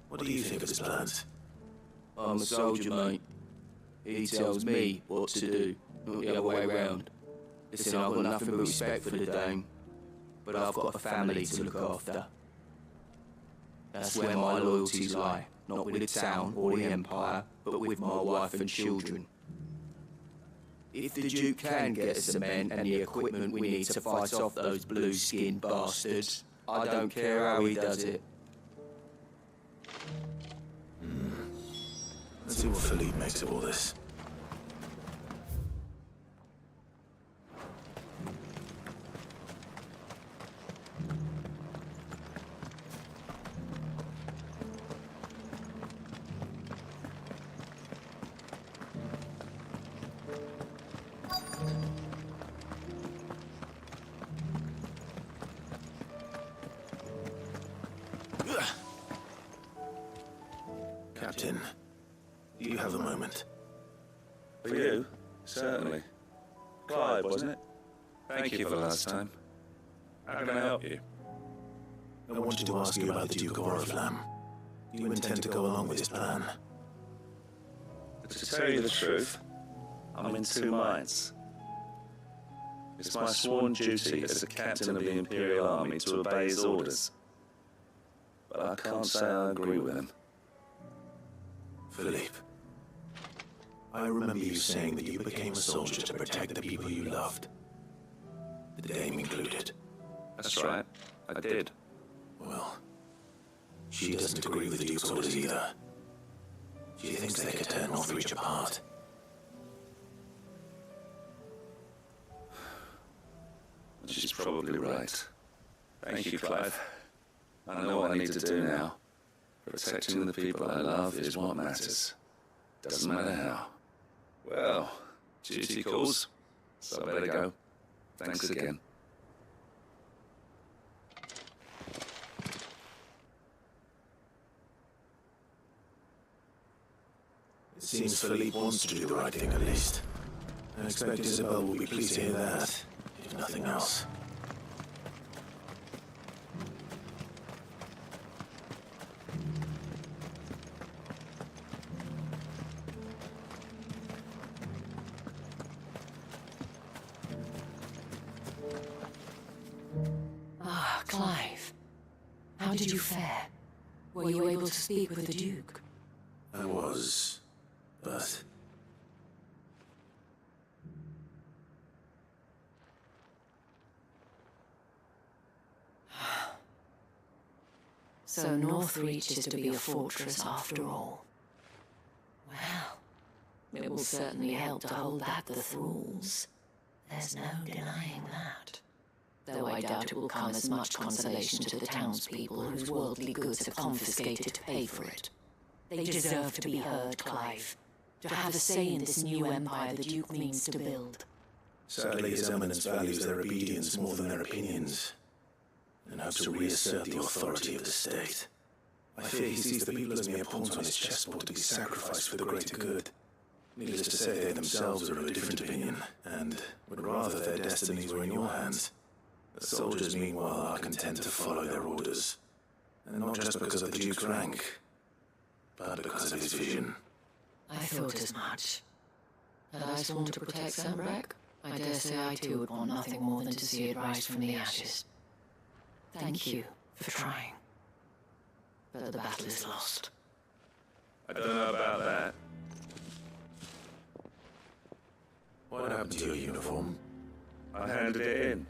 What do you think of his plans? I'm a soldier, mate. He tells me what to do, not the other way round. Listen, I've got nothing but respect for the Dame, but I've got a family to look after. That's where my loyalties lie, not with the town or the Empire, but with my wife and children. If the Duke can get us the men and the equipment we need to fight off those blue-skinned bastards, I don't care how he does it. Let's see what Philippe makes of all this. Captain, do you have a moment? For you? Certainly. Clive, wasn't it? Thank you for last time. How can I help you? I wanted to ask you about the Duke of Oriflamme. Do you intend to go along with his plan? To tell you the truth, I'm in two minds. It's my sworn duty as a captain of the Imperial Army to obey his orders. But I can't say I agree with him. Philippe, I remember you saying that you became a soldier to protect the people you loved. The Dame included. That's right, I did. Well, she doesn't agree with the Duke's orders either. She thinks they could tear Northreach apart. She's probably right. Thank you, Clive. I know what I need to do now. Protecting the people I love is what matters. Doesn't matter how. Well, duty calls, so I better go. Thanks again. It seems Philippe wants to do the right thing at least. I expect Isabel will be pleased to hear that, if nothing else. Ah, Clive. How did you fare? Were you able to speak with the Duke? I was, but... So Northreach is to be a fortress after all. Well, it will certainly help to hold back the thralls. There's no denying that. Though I doubt it will come as much consolation to the townspeople whose worldly goods are confiscated to pay for it. They deserve to be heard, Clive. To have a say in this new empire the Duke means to build. Sadly, His Eminence values their obedience more than their opinions, and hopes to reassert the authority of the state. I fear he sees the people as mere pawns on his chessboard to be sacrificed for the greater good. Needless to say, they themselves are of a different opinion, and would rather their destinies were in your hands. The soldiers, meanwhile, are content to follow their orders, and not just because of the Duke's rank, but because of his vision. I thought as much. Had I sworn to protect Sambrek, I dare say I too would want nothing more than to see it rise from the ashes. Thank you for trying. But the battle is lost. I don't know about that. What happened to your uniform? I handed it in,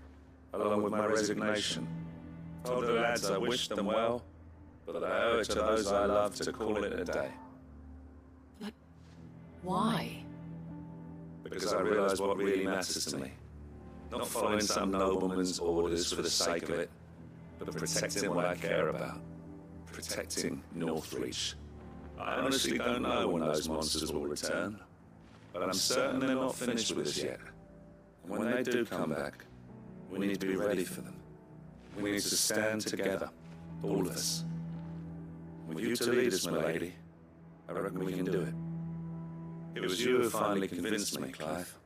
along with my resignation. Told the lads I wished them well, but I owe it to those I love to call it a day. But why? Because I realised what really matters to me. Not following some nobleman's orders for the sake of it, but protecting what I care about. Protecting Northreach. I honestly don't know when those monsters will return, but I'm certain they're not finished with us yet. And when they do come back, we need to be ready for them. We need to stand together, all of us. With you to lead us, my lady, I reckon we can do it. It was you who finally convinced me, Clive.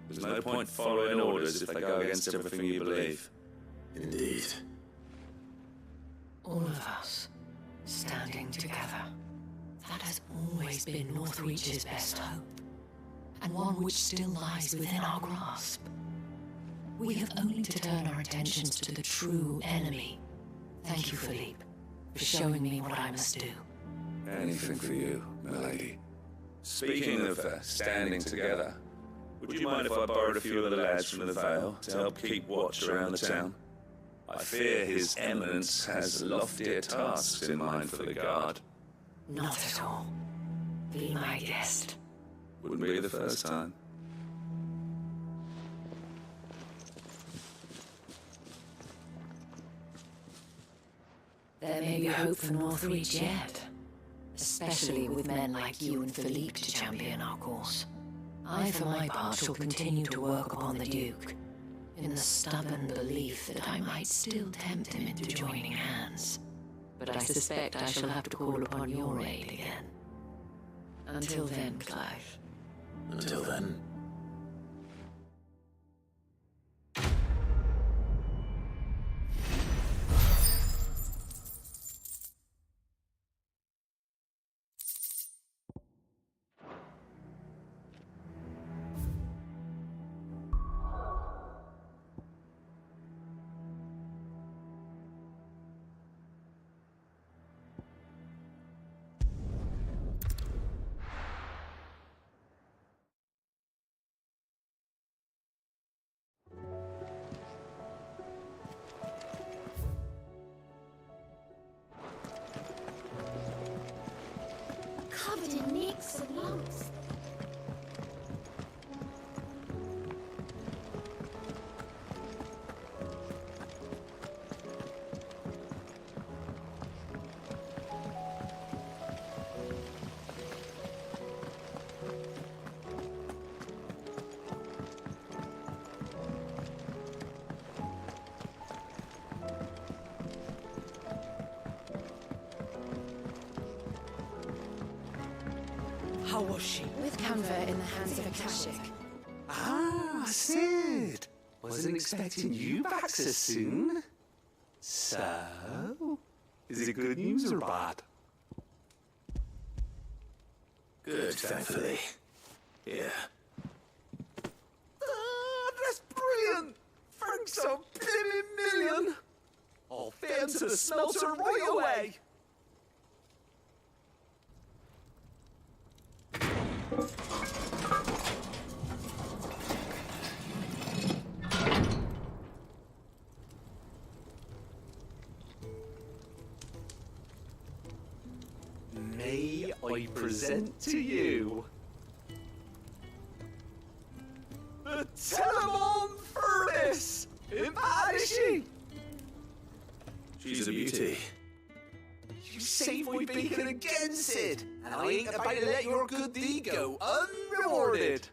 There's no point following orders if they go against everything you believe. Indeed. All of us, standing together. That has always been Northreach's best hope, and one which still lies within our grasp. We have only to turn our attentions to the true enemy. Thank you, Philippe, for showing me what I must do. Anything for you, my lady. Speaking of standing together, would you mind if I borrowed a few of the lads from the Vale to help keep watch around the town? I fear His Eminence has loftier tasks in mind for the guard. Not at all. Be my guest. Wouldn't be the first time. There may be hope for Northreach yet, especially with men like you and Philippe to champion our cause. I, for my part, shall continue to work upon the Duke, in the stubborn belief that I might still tempt him into joining hands. But I suspect I shall have to call upon your aid again. Until then, Clive. Until then. Covered in nicks and lumps. How was she? With Canva in the hands of a Kashik. Ah, Sid. Wasn't expecting you back so soon. So, is it good news or bad? Good, thankfully. Yeah. Ah, that's brilliant! Thanks a blimmin' million! I'll fit 'em to the smelter right away! May I present to you the Telemon Furnace! Isn't bad, is she? She's a beauty. You saved my bacon again, Sid, and I ain't about to let your good deed go unrewarded.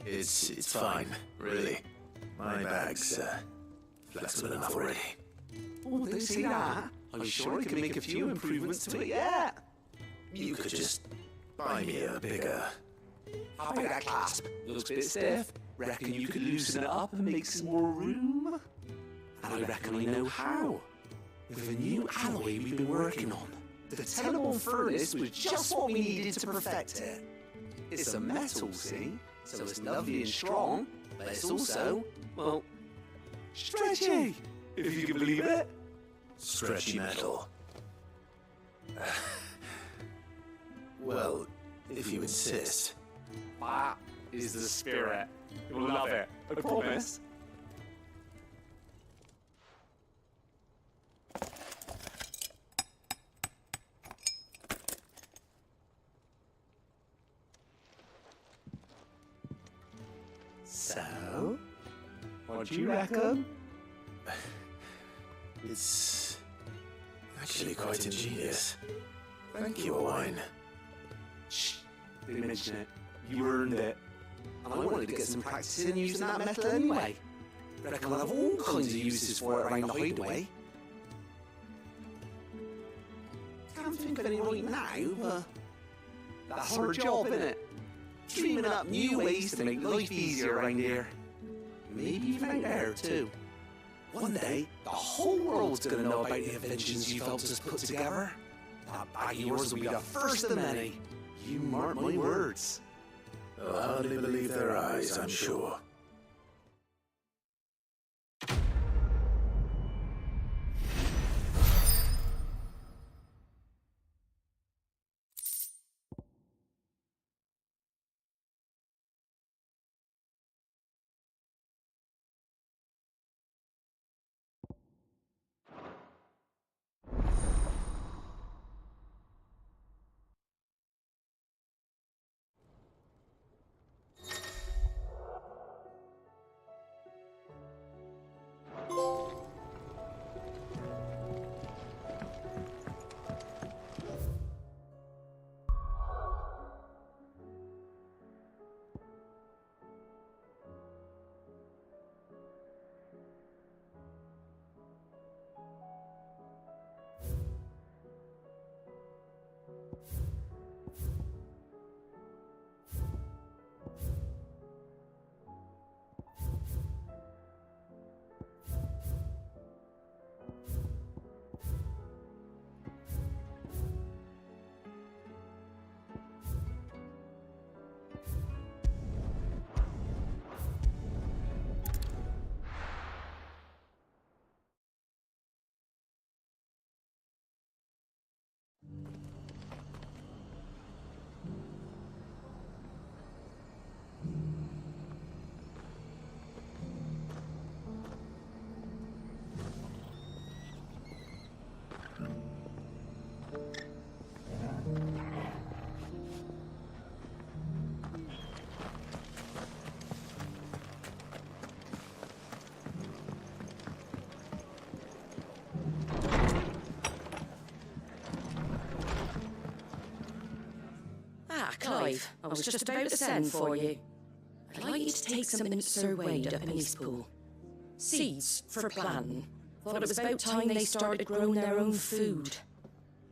It's fine, really. My bag's flexible enough already. Oh, don't say that. I'm sure I can make a few improvements to it yet. You could just buy me a bigger... How about that clasp? Looks a bit stiff. Reckon you could loosen it up and make some more room? And I reckon I know how. With a new alloy we've been working on, the Telemon Furnace was just what we needed to perfect it. It's a metal, see? So it's lovely and strong, but it's also, well, stretchy, if you can believe it. Stretchy metal. Well, if you insist. That is the spirit. You'll love it, I promise. So, what do you reckon? It's actually quite ingenious. Thank you, Owain. Shh, didn't mention it. You earned it. And I wanted to get some practice in using that metal anyway. Reckon I'll have all kinds of uses for it around the hideaway. Can't think of any right now, but that's our job, innit? Dreaming up new ways to make life easier around here. Maybe even out there, too. One day, the whole world's gonna know about the inventions you helped us put together. That bag of yours will be the first of many. You mark my words. They'll hardly believe their eyes, I'm sure. Clive, I was just about to send for you. I'd like you to take something to Sir Wade up in Eastpool. Seeds for planting. Thought it was about time they started growing their own food.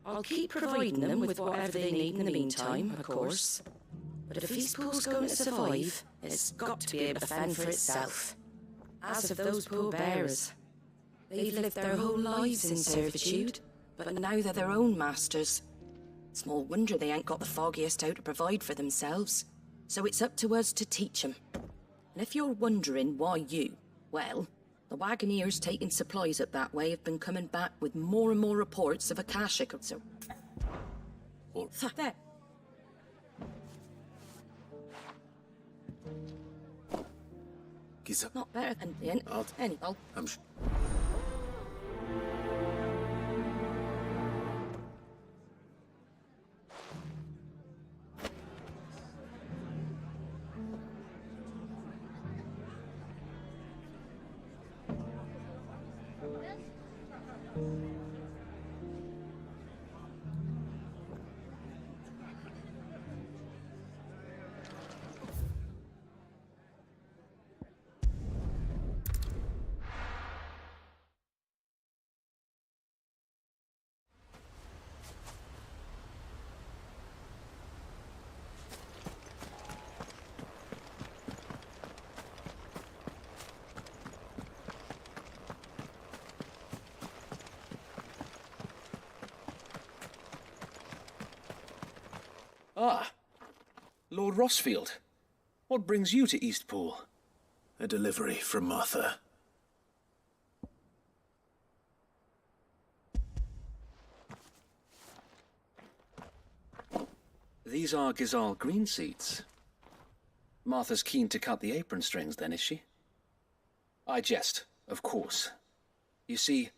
I'll keep providing them with whatever they need in the meantime, of course. But if these pools going to survive, it's got to be able to fend for itself. As of those poor bearers, they've lived their whole lives in servitude, but now they're their own masters. Small wonder they ain't got the foggiest how to provide for themselves. So it's up to us to teach them. And if you're wondering why you, well, the Wagoneers taking supplies up that way have been coming back with more and more reports of Akashic. So... There. Giza. Not better than the end. Anyhow. Ah, Lord Rossfield. What brings you to Eastpool? A delivery from Martha. These are Gizal green seeds. Martha's keen to cut the apron strings, then, is she? I jest, of course. You see,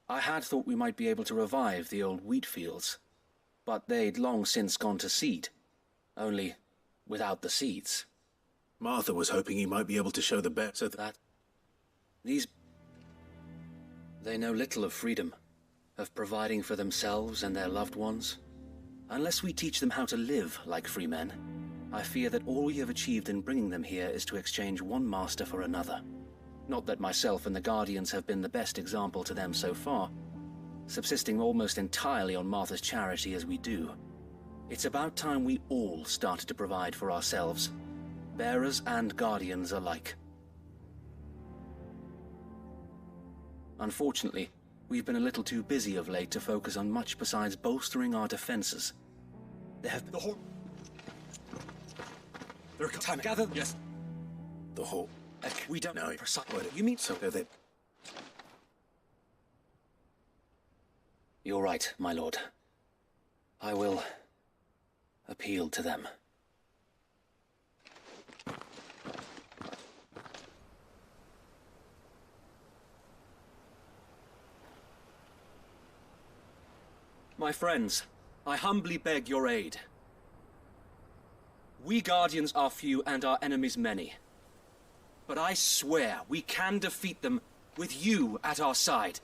I had thought we might be able to revive the old wheat fields, but they'd long since gone to seed, only without the seeds. Martha was hoping he might be able to show the bear so that... These... They know little of freedom, of providing for themselves and their loved ones. Unless we teach them how to live like free men, I fear that all we have achieved in bringing them here is to exchange one master for another. Not that myself and the Guardians have been the best example to them so far, subsisting almost entirely on Martha's charity as we do. It's about time we all started to provide for ourselves, bearers and Guardians alike. Unfortunately, we've been a little too busy of late to focus on much besides bolstering our defenses. There have been... They're time gather. Yes. The whole... We don't know. What You mean... So they... You're right, my lord. I will appeal to them. My friends, I humbly beg your aid. We Guardians are few and our enemies many. But I swear we can defeat them with you at our side.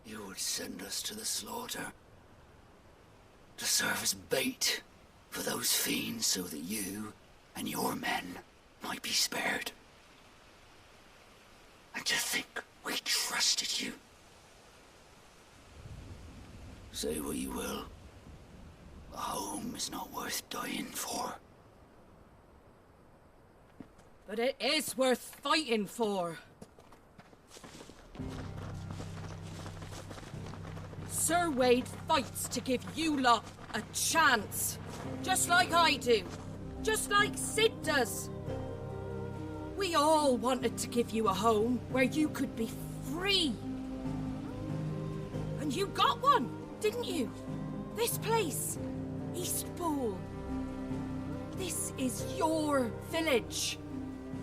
You would send us to the slaughter, to serve as bait for those fiends so that you and your men might be spared. And to think we trusted you. Say what you will, a home is not worth dying for. But it is worth fighting for. Sir Wade fights to give you lot a chance. Just like I do. Just like Sid does. We all wanted to give you a home where you could be free. And you got one, didn't you? This place, Eastpool. This is your village.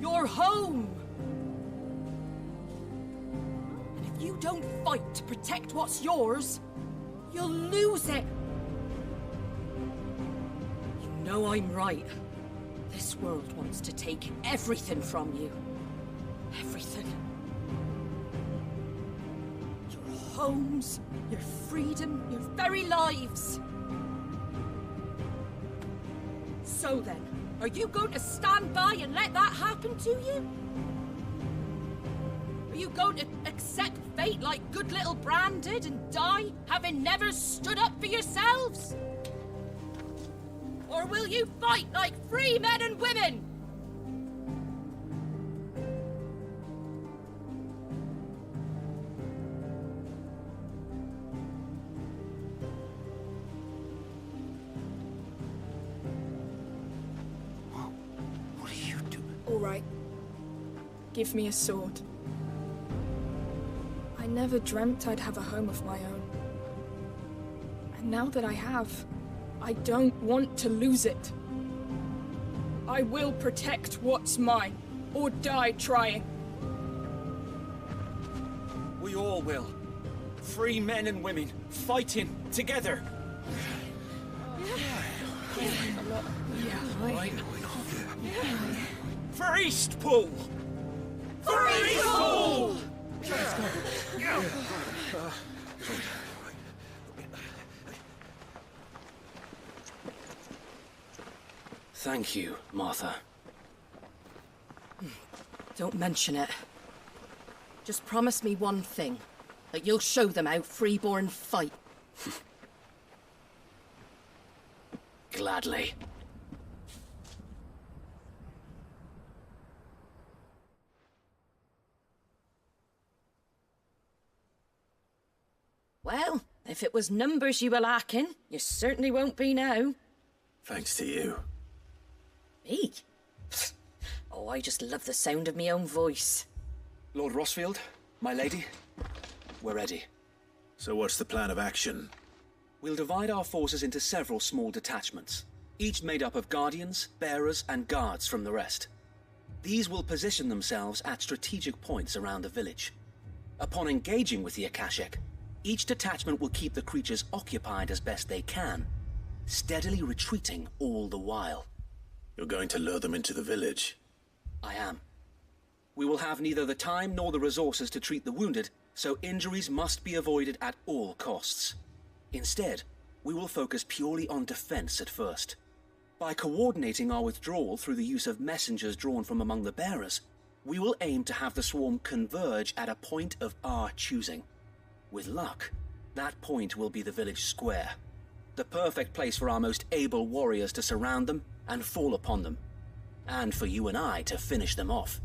Your home. And if you don't fight to protect what's yours, you'll lose it. You know I'm right. This world wants to take everything from you. Everything. Your homes, your freedom, your very lives. So then, are you going to stand by and let that happen to you? Are you going to accept fate like good little Bran did and die, having never stood up for yourselves? Or will you fight like free men and women? What are you doing? All right. Give me a sword. I never dreamt I'd have a home of my own. And now that I have, I don't want to lose it. I will protect what's mine, or die trying. We all will. Free men and women, fighting together. For Eastpool! For Eastpool! Thank you, Martha. Don't mention it. Just promise me one thing. That you'll show them how freeborn fight. Gladly. Well, if it was numbers you were lacking, you certainly won't be now. Thanks to you. Me? Oh, I just love the sound of my own voice. Lord Rossfield, my lady, we're ready. So what's the plan of action? We'll divide our forces into several small detachments, each made up of guardians, bearers, and guards from the rest. These will position themselves at strategic points around the village. Upon engaging with the Akashic, each detachment will keep the creatures occupied as best they can, steadily retreating all the while. You're going to lure them into the village? I am. We will have neither the time nor the resources to treat the wounded, so injuries must be avoided at all costs. Instead, we will focus purely on defense at first. By coordinating our withdrawal through the use of messengers drawn from among the bearers, we will aim to have the swarm converge at a point of our choosing. With luck, that point will be the village square. The perfect place for our most able warriors to surround them and fall upon them. And for you and I to finish them off.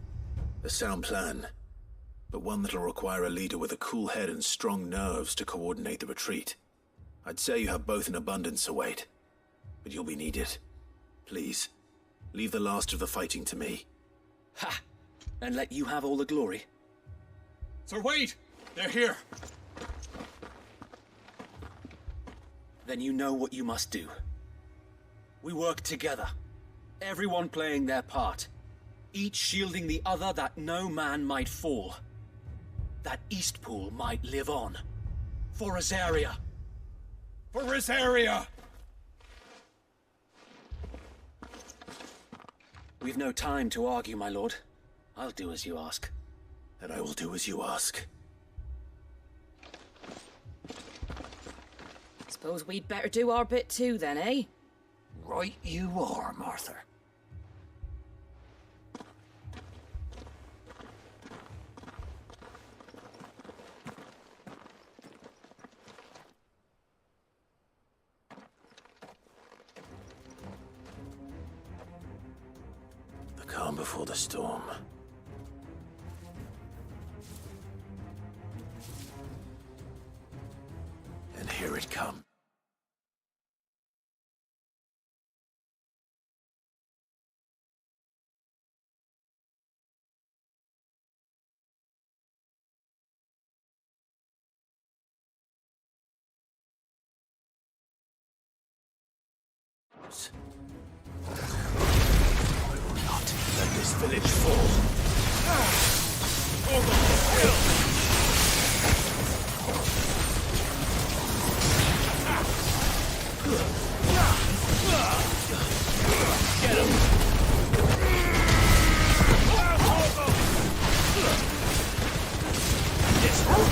A sound plan, but one that'll require a leader with a cool head and strong nerves to coordinate the retreat. I'd say you have both in abundance, Sir Wade, but you'll be needed. Please, leave the last of the fighting to me. Ha! And let you have all the glory. Sir Wade! They're here! Then you know what you must do. We work together, everyone playing their part, each shielding the other that no man might fall, that Eastpool might live on. For Rosaria! For Rosaria! We've no time to argue, my lord. I'll do as you ask. And I will do as you ask. Suppose we'd better do our bit too then, eh? Right you are, Martha. The calm before the storm. And here it comes. I will not let this village fall. Over the hill! Get him! This one!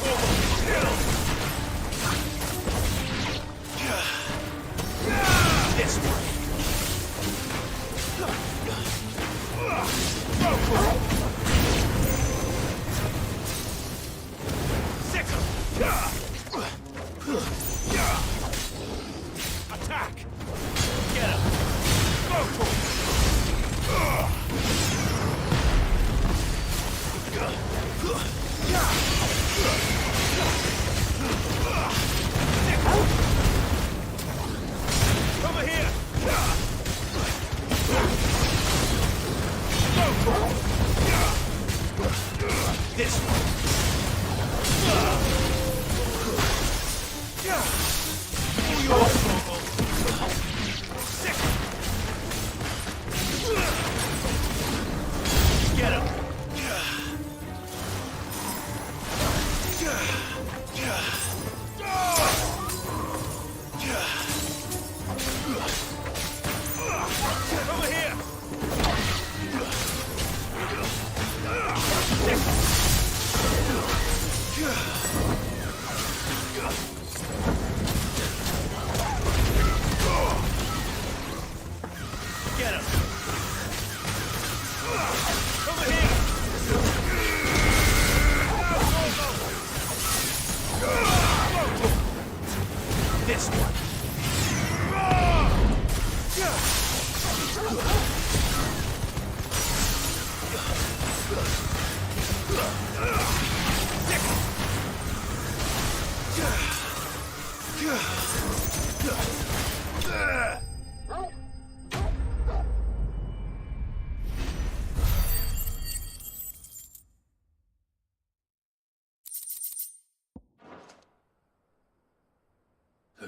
Over the hill!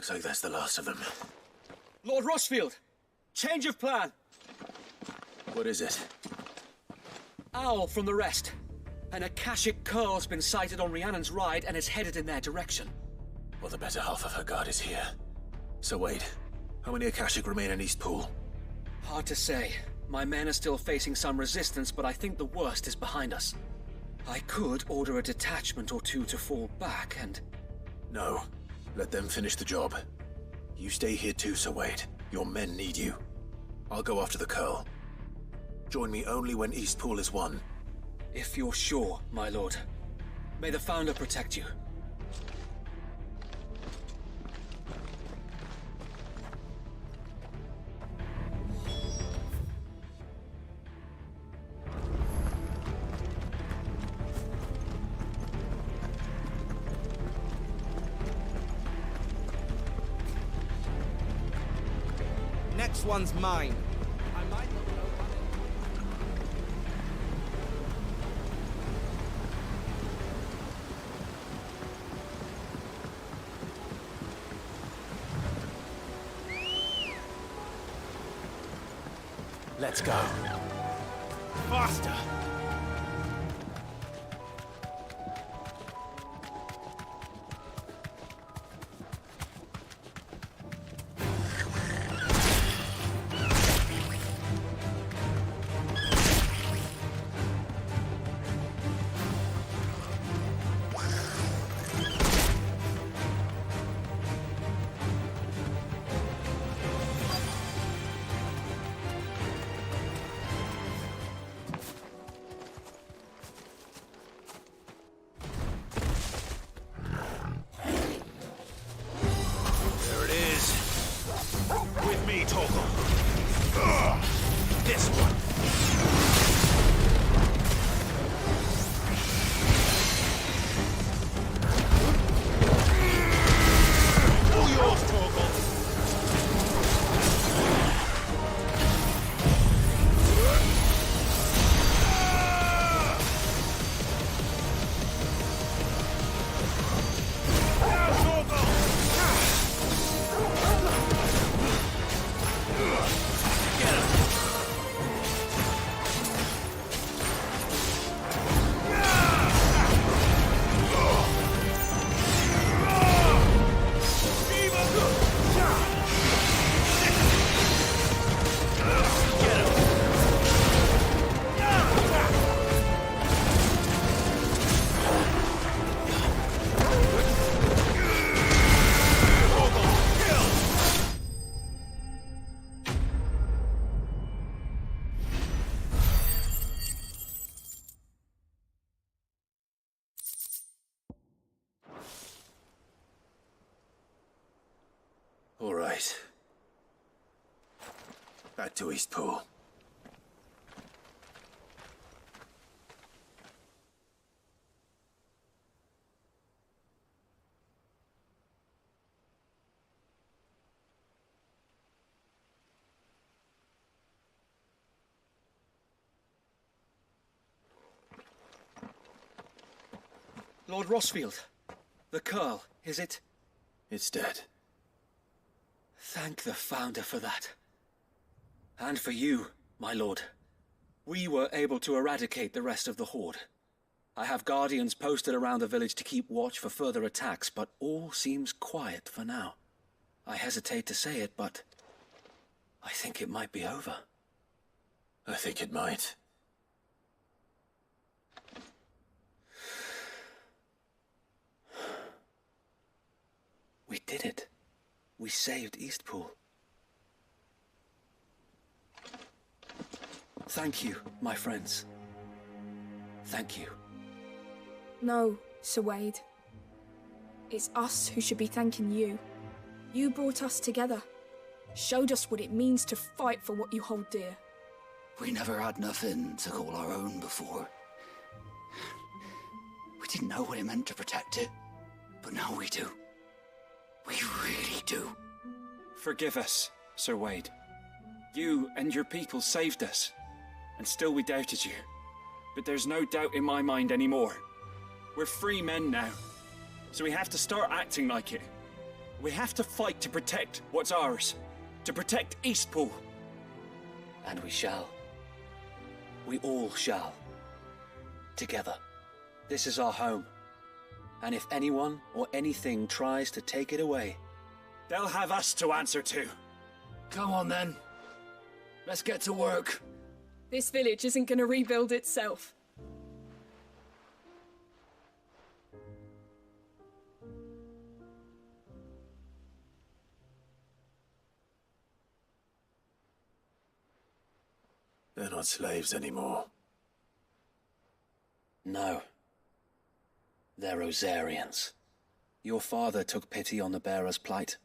Looks like that's the last of them. Lord Rossfield! Change of plan! What is it? Owl from the rest. An Akashic Curl's been sighted on Rhiannon's ride and is headed in their direction. Well, the better half of her guard is here. So wait, how many Akashic remain in Eastpool? Hard to say. My men are still facing some resistance, but I think the worst is behind us. I could order a detachment or two to fall back and... No. Let them finish the job. You stay here too, Sir Wade. Your men need you. I'll go after the Curl. Join me only when Eastpool is won. If you're sure, my lord. May the Founder protect you. Next one's mine. I might not know Let's go. faster. This one. All yours, Torgal. All right. Back to Eastpool. Lord Rossfield, the Curl, is it? It's dead. Thank the Founder for that. And for you, my lord. We were able to eradicate the rest of the Horde. I have guardians posted around the village to keep watch for further attacks, but all seems quiet for now. I hesitate to say it, but I think it might be over. I think it might. We did it. We saved Eastpool. Thank you, my friends. Thank you. No, Sir Wade. It's us who should be thanking you. You brought us together. Showed us what it means to fight for what you hold dear. We never had nothing to call our own before. We didn't know what it meant to protect it, but now we do. We really do. Forgive us, Sir Wade. You and your people saved us, and still we doubted you. But there's no doubt in my mind anymore. We're free men now, so we have to start acting like it. We have to fight to protect what's ours. To protect Eastpool. And we shall. We all shall. Together. This is our home. And if anyone or anything tries to take it away, they'll have us to answer to. Come on then. Let's get to work. This village isn't gonna rebuild itself. They're not slaves anymore. No. They're Rosarians. Your father took pity on the bearer's plight,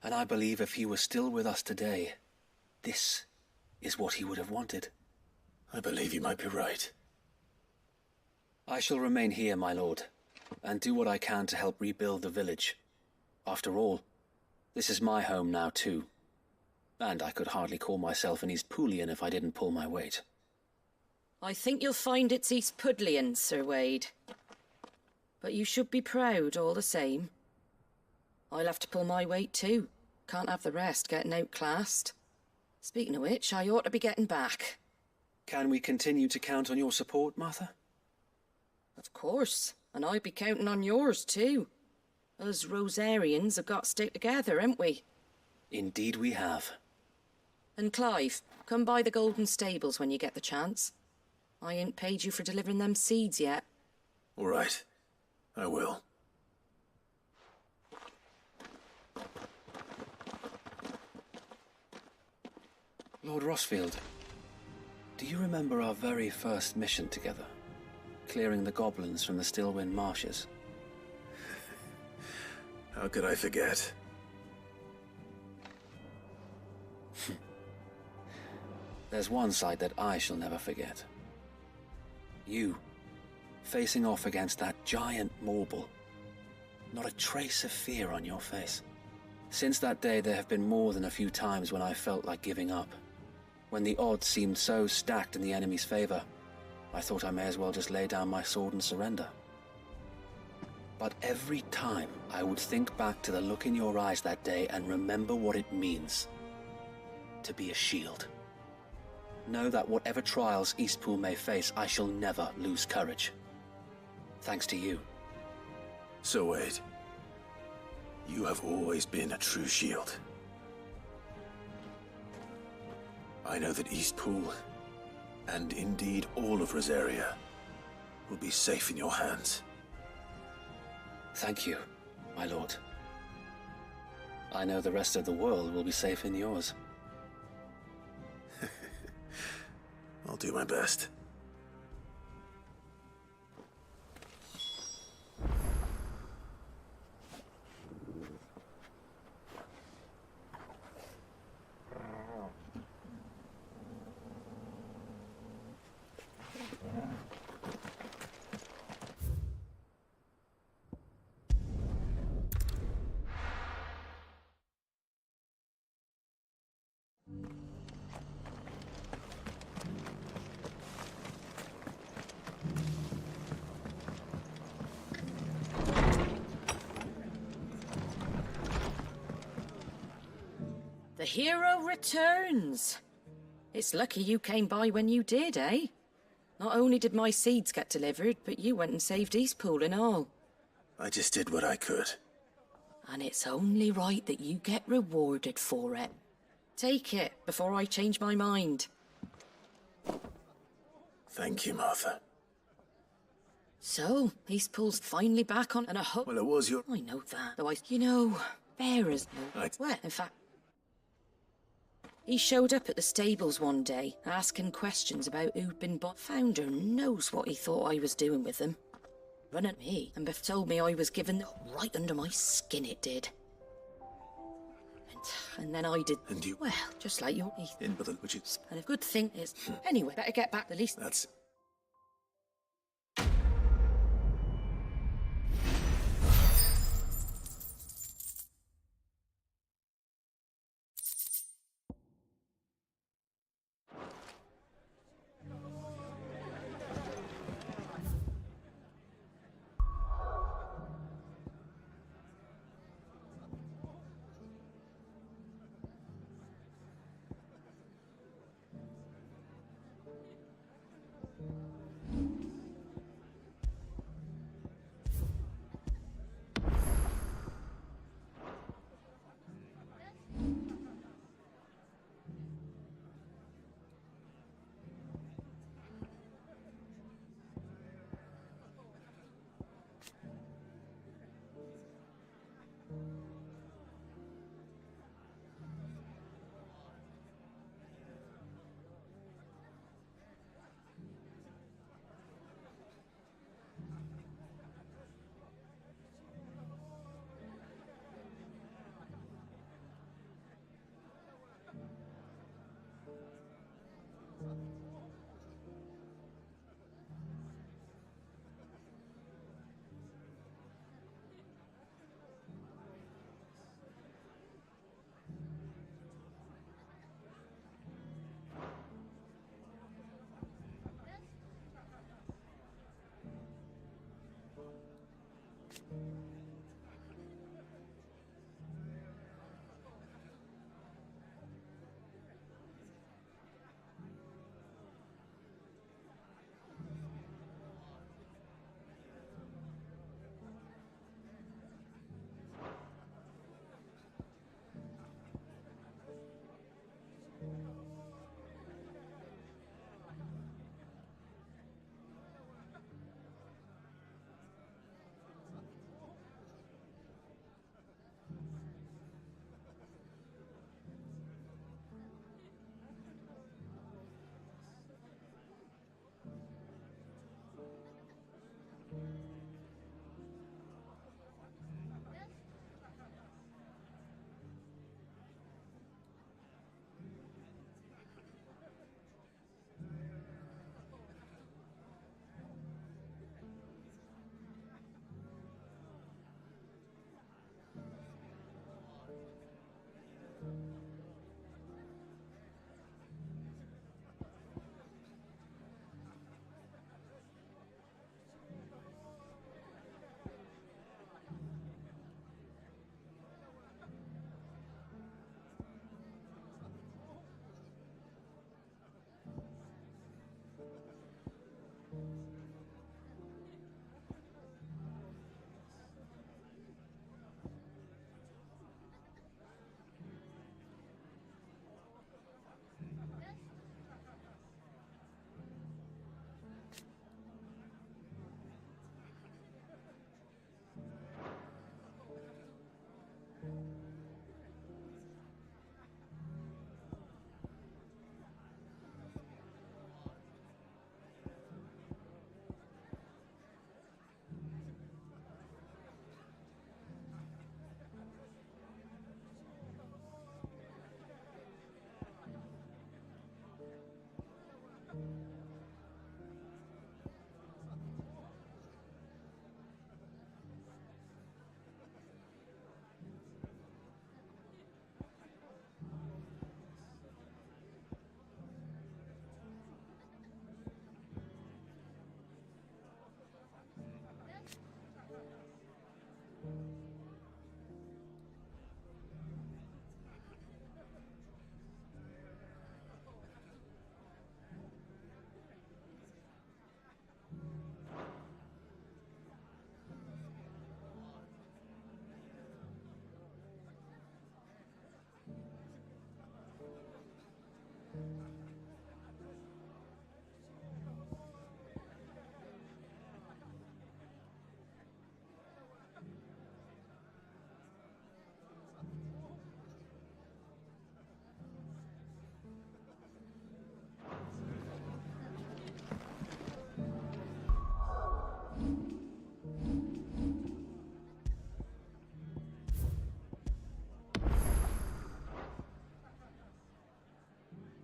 and I believe if he were still with us today, this is what he would have wanted. I believe you might be right. I shall remain here, my lord, and do what I can to help rebuild the village. After all, this is my home now too, and I could hardly call myself an Eastpoolian if I didn't pull my weight. I think you'll find it's Eastpudlian, Sir Wade. But you should be proud all the same. I'll have to pull my weight too. Can't have the rest getting outclassed. Speaking of which, I ought to be getting back. Can we continue to count on your support, Martha? Of course, and I'd be counting on yours too. Us Rosarians have got to stick together, haven't we? Indeed we have. And Clive, come by the Golden Stables when you get the chance. I ain't paid you for delivering them seeds yet. All right. I will. Lord Rossfield, do you remember our very first mission together? Clearing the goblins from the Stillwind marshes? How could I forget? There's one sight that I shall never forget. You, facing off against that giant Morble. Not a trace of fear on your face. Since that day, there have been more than a few times when I felt like giving up. When the odds seemed so stacked in the enemy's favor, I thought I may as well just lay down my sword and surrender. But every time, I would think back to the look in your eyes that day and remember what it means to be a shield. Know that whatever trials Eastpool may face, I shall never lose courage. Thanks to you. So Wade, you have always been a true shield. I know that Eastpool, and indeed all of Rosaria, will be safe in your hands. Thank you, my lord. I know the rest of the world will be safe in yours. I'll do my best. The hero returns. It's lucky you came by when you did, eh? Not only did my seeds get delivered, but you went and saved Eastpool and all. I just did what I could. And it's only right that you get rewarded for it. Take it before I change my mind. Thank you, Martha. So, Eastpool's finally back on and a hook. Well, it was your... I know that. Though you know, bearers know. Right. Well, in fact... He showed up at the stables one day, asking questions about who'd been bought. Founder knows what he thought I was doing with them. Run at me, and Beth told me I was given right under my skin it did. And then I did... And you... Well, just like your... In, but which is... And a good thing is... Anyway, better get back the least... That's